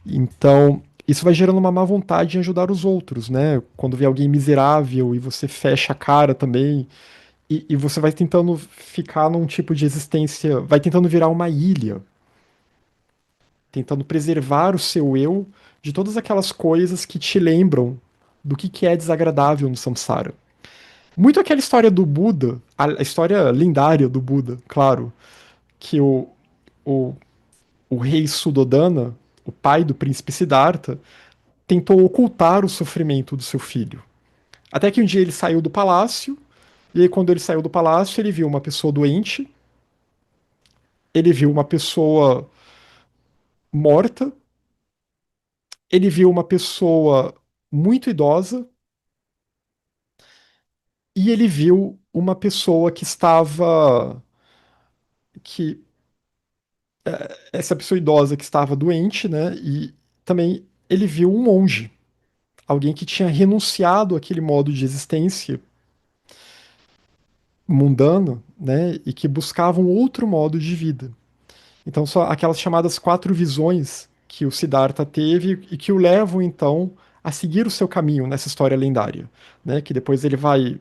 Então, isso vai gerando uma má vontade em ajudar os outros, né? Quando vê alguém miserável e você fecha a cara também, e você vai tentando ficar num tipo de existência, vai tentando virar uma ilha, tentando preservar o seu eu de todas aquelas coisas que te lembram do que é desagradável no samsara. Muito aquela história do Buda, a história lendária do Buda, claro, que o, o rei Suddhodana, o pai do príncipe Siddhartha, tentou ocultar o sofrimento do seu filho. Até que um dia ele saiu do palácio, e aí quando ele saiu do palácio, ele viu uma pessoa doente, ele viu uma pessoa morta, ele viu uma pessoa muito idosa, e ele viu uma pessoa que estava. Que essa pessoa idosa que estava doente, né? E também ele viu um monge, alguém que tinha renunciado àquele modo de existência mundano, né? E que buscava um outro modo de vida. Então, só aquelas chamadas quatro visões que o Siddhartha teve e que o levam, então, a seguir o seu caminho nessa história lendária, né? Que depois ele vai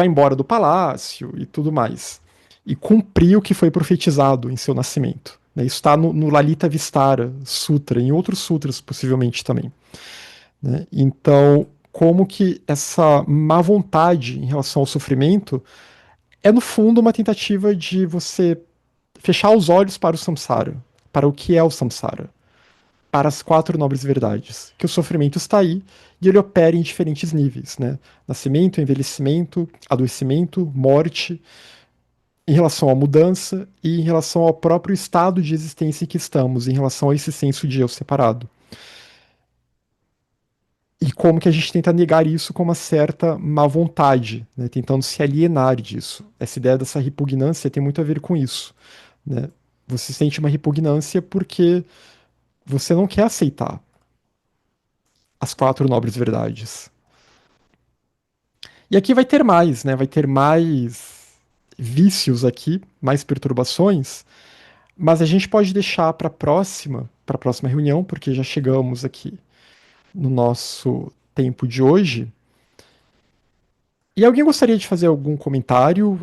embora do palácio e tudo mais. E cumprir o que foi profetizado em seu nascimento. Né? Isso está no Lalita Vistara Sutra, em outros sutras possivelmente também. Né? Então, como que essa má vontade em relação ao sofrimento é, no fundo, uma tentativa de você fechar os olhos para o samsara, para o que é o samsara, para as quatro nobres verdades, que o sofrimento está aí e ele opera em diferentes níveis, né? Nascimento, envelhecimento, adoecimento, morte, em relação à mudança e em relação ao próprio estado de existência em que estamos, em relação a esse senso de eu separado. E como que a gente tenta negar isso com uma certa má vontade, né? Tentando se alienar disso. Essa ideia dessa repugnância tem muito a ver com isso, né? Você sente uma repugnância porque você não quer aceitar as quatro nobres verdades. E aqui vai ter mais, né? Vai ter mais vícios aqui, mais perturbações, mas a gente pode deixar para a próxima reunião, porque já chegamos aqui no nosso tempo de hoje. E alguém gostaria de fazer algum comentário,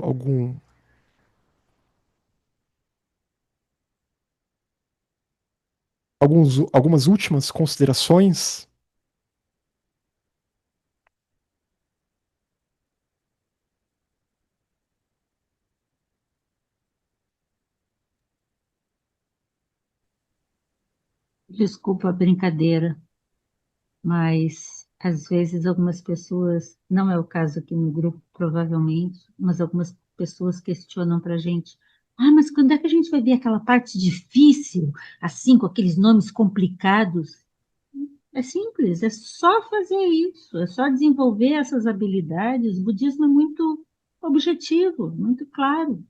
algumas últimas considerações? Desculpa a brincadeira, mas às vezes algumas pessoas, não é o caso aqui no grupo, provavelmente, mas algumas pessoas questionam para a gente: ah, mas quando é que a gente vai ver aquela parte difícil, assim, com aqueles nomes complicados? É simples, é só fazer isso, é só desenvolver essas habilidades. O budismo é muito objetivo, muito claro.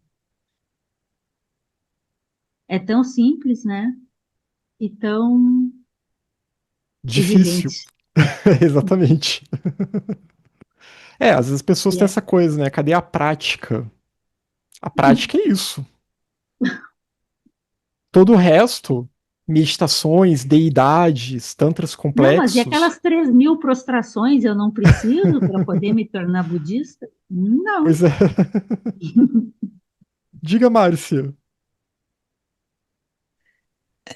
É tão simples, né? E tão Difícil. evidente. Exatamente. É, às vezes as pessoas E têm é, essa coisa, né? Cadê a prática? A prática é isso. Todo o resto, meditações, deidades, tantras não, mas e complexos. aquelas 3.000 prostrações eu não preciso para poder me tornar budista? Não. Pois é. Diga, Márcia.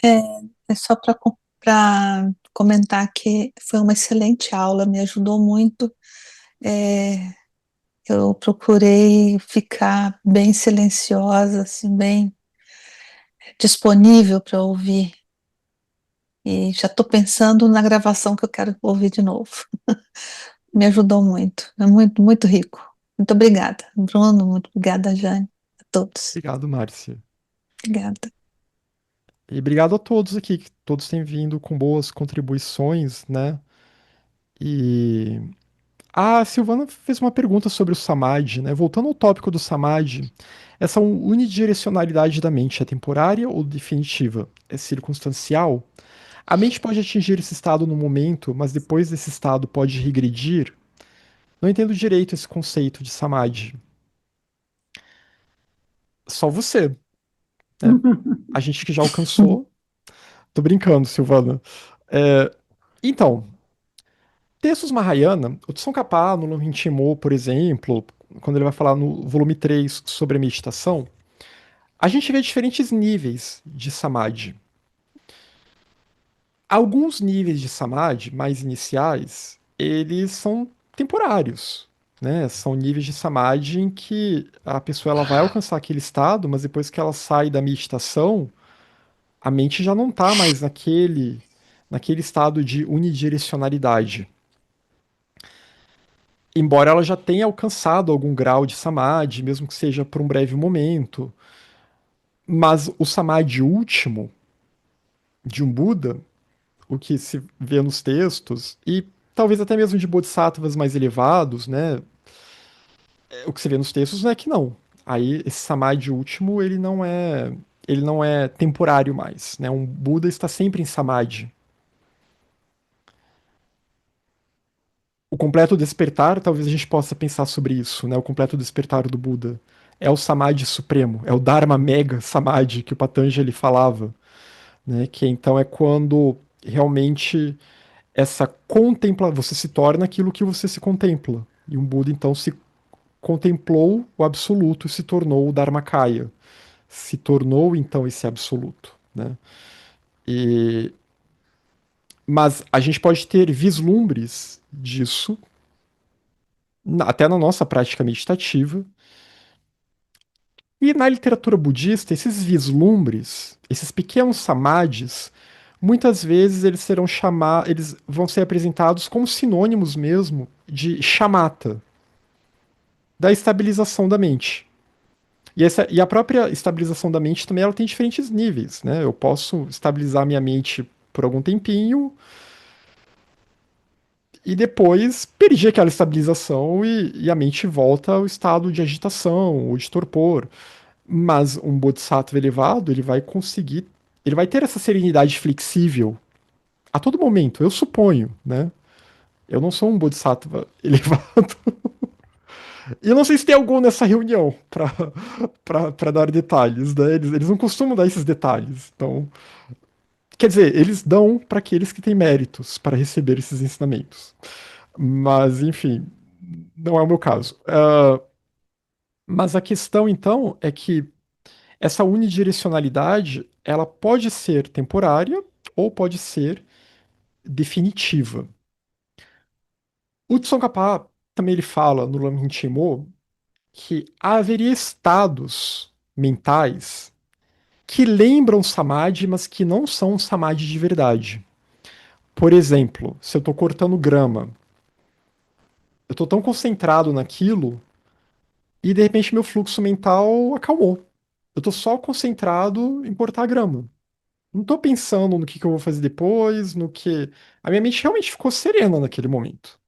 É só para comentar que foi uma excelente aula, me ajudou muito. É, eu procurei ficar bem silenciosa, assim, bem disponível para ouvir. E já estou pensando na gravação que eu quero ouvir de novo. Me ajudou muito, é muito, muito rico. Muito obrigada, Bruno, muito obrigada, Jane, a todos. Obrigado, Márcia. Obrigada. E obrigado a todos aqui, que todos têm vindo com boas contribuições, né? E a Silvana fez uma pergunta sobre o Samadhi, né? Voltando ao tópico do Samadhi, essa unidirecionalidade da mente é temporária ou definitiva? É circunstancial? A mente pode atingir esse estado no momento, mas depois desse estado pode regredir? Não entendo direito esse conceito de Samadhi. Só você, né? A gente que já alcançou. Tô brincando, Silvana. É, então, textos Mahayana, o Tsongkhapa no Rinpoche, por exemplo, quando ele vai falar no volume 3 sobre a meditação, a gente vê diferentes níveis de Samadhi. Alguns níveis de Samadhi mais iniciais, eles são temporários, né? São níveis de Samadhi em que a pessoa ela vai alcançar aquele estado, mas depois que ela sai da meditação, a mente já não está mais naquele estado de unidirecionalidade. Embora ela já tenha alcançado algum grau de samadhi, mesmo que seja por um breve momento, mas o samadhi último de um Buda, o que se vê nos textos, e talvez até mesmo de bodhisattvas mais elevados, né? O que se vê nos textos não é que não. Aí esse samadhi último, ele não é temporário mais, né? Um Buda está sempre em samadhi. O completo despertar, talvez a gente possa pensar sobre isso, né? O completo despertar do Buda. É o Samadhi supremo, é o Dharma Mega Samadhi que o Patanjali falava, né? Que então é quando realmente essa contempla, você se torna aquilo que você se contempla. E um Buda então se contemplou o absoluto e se tornou o Dharmakaya. Se tornou então esse absoluto, né? E mas a gente pode ter vislumbres disso até na nossa prática meditativa. E na literatura budista, esses vislumbres, esses pequenos samadhis, muitas vezes eles vão ser apresentados como sinônimos mesmo de shamatha, da estabilização da mente. E a própria estabilização da mente também ela tem diferentes níveis, né? Eu posso estabilizar minha mente por algum tempinho e depois perdi aquela estabilização e a mente volta ao estado de agitação ou de torpor. Mas um bodhisattva elevado, ele vai conseguir ele vai ter essa serenidade flexível a todo momento, eu suponho, né? Eu não sou um bodhisattva elevado. E eu não sei se tem algum nessa reunião pra dar detalhes, né? Eles não costumam dar esses detalhes. Então, quer dizer, eles dão para aqueles que têm méritos para receber esses ensinamentos. Mas, enfim, não é o meu caso. Mas a questão, então, é que essa unidirecionalidade, ela pode ser temporária ou pode ser definitiva. O Tsongkhapa também ele fala no Lamrim Chenmo que haveria estados mentais que lembram samadhi, mas que não são samadhi de verdade. Por exemplo, se eu estou cortando grama, eu estou tão concentrado naquilo e de repente meu fluxo mental acalmou. Eu estou só concentrado em cortar a grama. Não estou pensando no que eu vou fazer depois, no que. A minha mente realmente ficou serena naquele momento.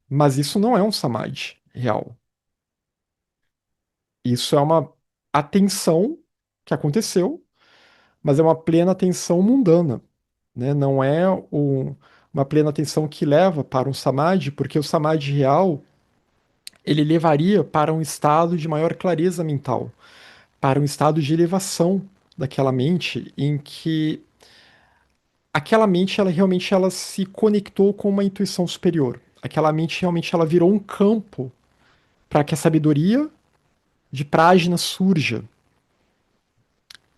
Mas isso não é um samadhi real. Isso é uma atenção que aconteceu, mas é uma plena atenção mundana, né? Não é uma plena atenção que leva para um samadhi, porque o samadhi real ele levaria para um estado de maior clareza mental, para um estado de elevação daquela mente em que aquela mente ela realmente ela se conectou com uma intuição superior. Aquela mente realmente ela virou um campo para que a sabedoria de Prajna surja.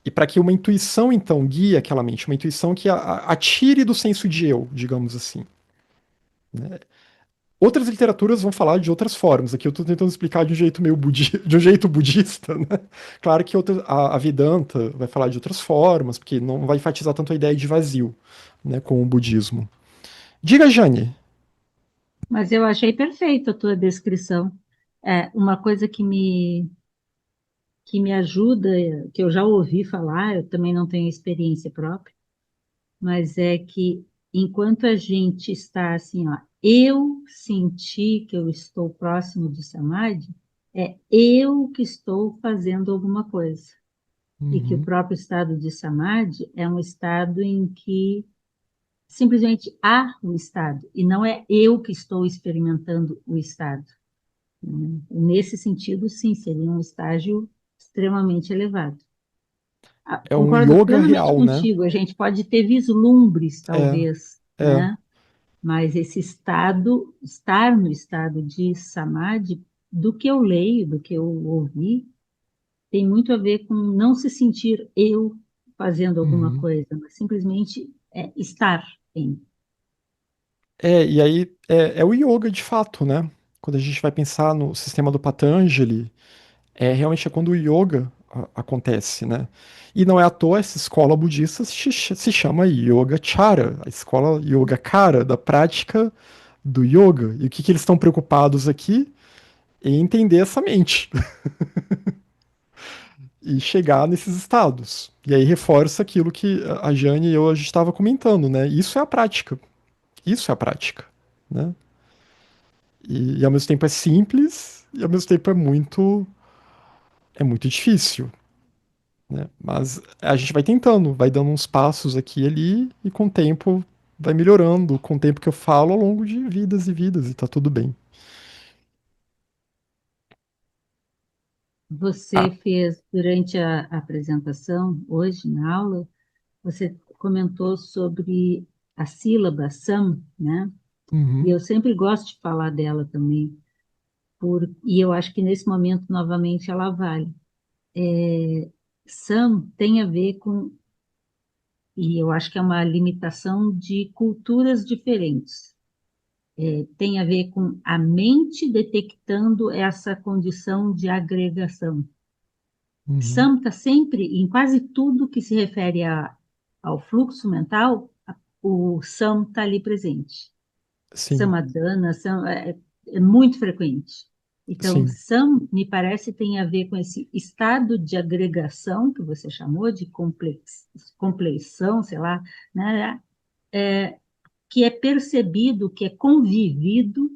E para que uma intuição, então, guie aquela mente, uma intuição que atire do senso de eu, digamos assim. Né? Outras literaturas vão falar de outras formas. Aqui eu estou tentando explicar de um jeito meio de um jeito budista, né? Claro que a Vedanta vai falar de outras formas, porque não vai enfatizar tanto a ideia de vazio, né, com o budismo. Diga, Jane. Mas eu achei perfeita a tua descrição. É, uma coisa que me ajuda, que eu já ouvi falar, eu também não tenho experiência própria, mas é que enquanto a gente está assim, ó, eu senti que eu estou próximo do Samadhi, é eu que estou fazendo alguma coisa. E que o Uhum, próprio estado de Samadhi é um estado em que simplesmente há o estado, e não é eu que estou experimentando o estado. Nesse sentido, sim, seria um estágio extremamente elevado. é um Concordo yoga plenamente real, né? contigo, a gente pode ter vislumbres, É, talvez, é. né? Mas esse estado, estar no estado de samadhi, do que eu leio, do que eu ouvi, tem muito a ver com não se sentir eu fazendo alguma Uhum. coisa, mas simplesmente estar em. E aí é o yoga de fato, né? Quando a gente vai pensar no sistema do Patanjali, realmente é quando o yoga acontece, né? E não é à toa essa escola budista se chama Yogacara, a escola Yogacara, da prática do yoga. E o que, que eles estão preocupados aqui? Em entender essa mente e chegar nesses estados. E aí reforça aquilo que a Jane e eu a gente estava comentando, né? Isso é a prática. Isso é a prática, né? E ao mesmo tempo é simples e ao mesmo tempo é muito difícil, né? Mas a gente vai tentando, vai dando uns passos aqui e ali e com o tempo vai melhorando, com o tempo que eu falo ao longo de vidas e vidas e tá tudo bem. Você Ah, fez, durante a apresentação, hoje na aula, você comentou sobre a sílaba SAM, né? E uhum, eu sempre gosto de falar dela também, e eu acho que nesse momento, novamente, ela vale. SAM tem a ver com, e eu acho que é uma limitação de culturas diferentes. Tem a ver com a mente detectando essa condição de agregação. uhum, SAM está sempre, em quase tudo que se refere ao fluxo mental, o SAM está ali presente. sim, Samadhana, é muito frequente. Então, sim, SAM, me parece, tem a ver com esse estado de agregação que você chamou de compleição, sei lá, né? Que é percebido, que é convivido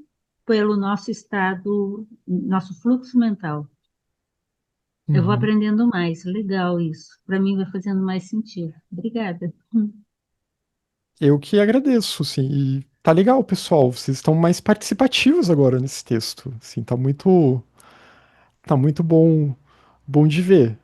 pelo nosso estado, nosso fluxo mental. Eu vou Uhum. aprendendo mais. Legal isso. Para mim vai fazendo mais sentido. Obrigada. Eu que agradeço, assim, e tá legal, pessoal. Vocês estão mais participativos agora nesse texto. Assim, tá muito bom, bom de ver.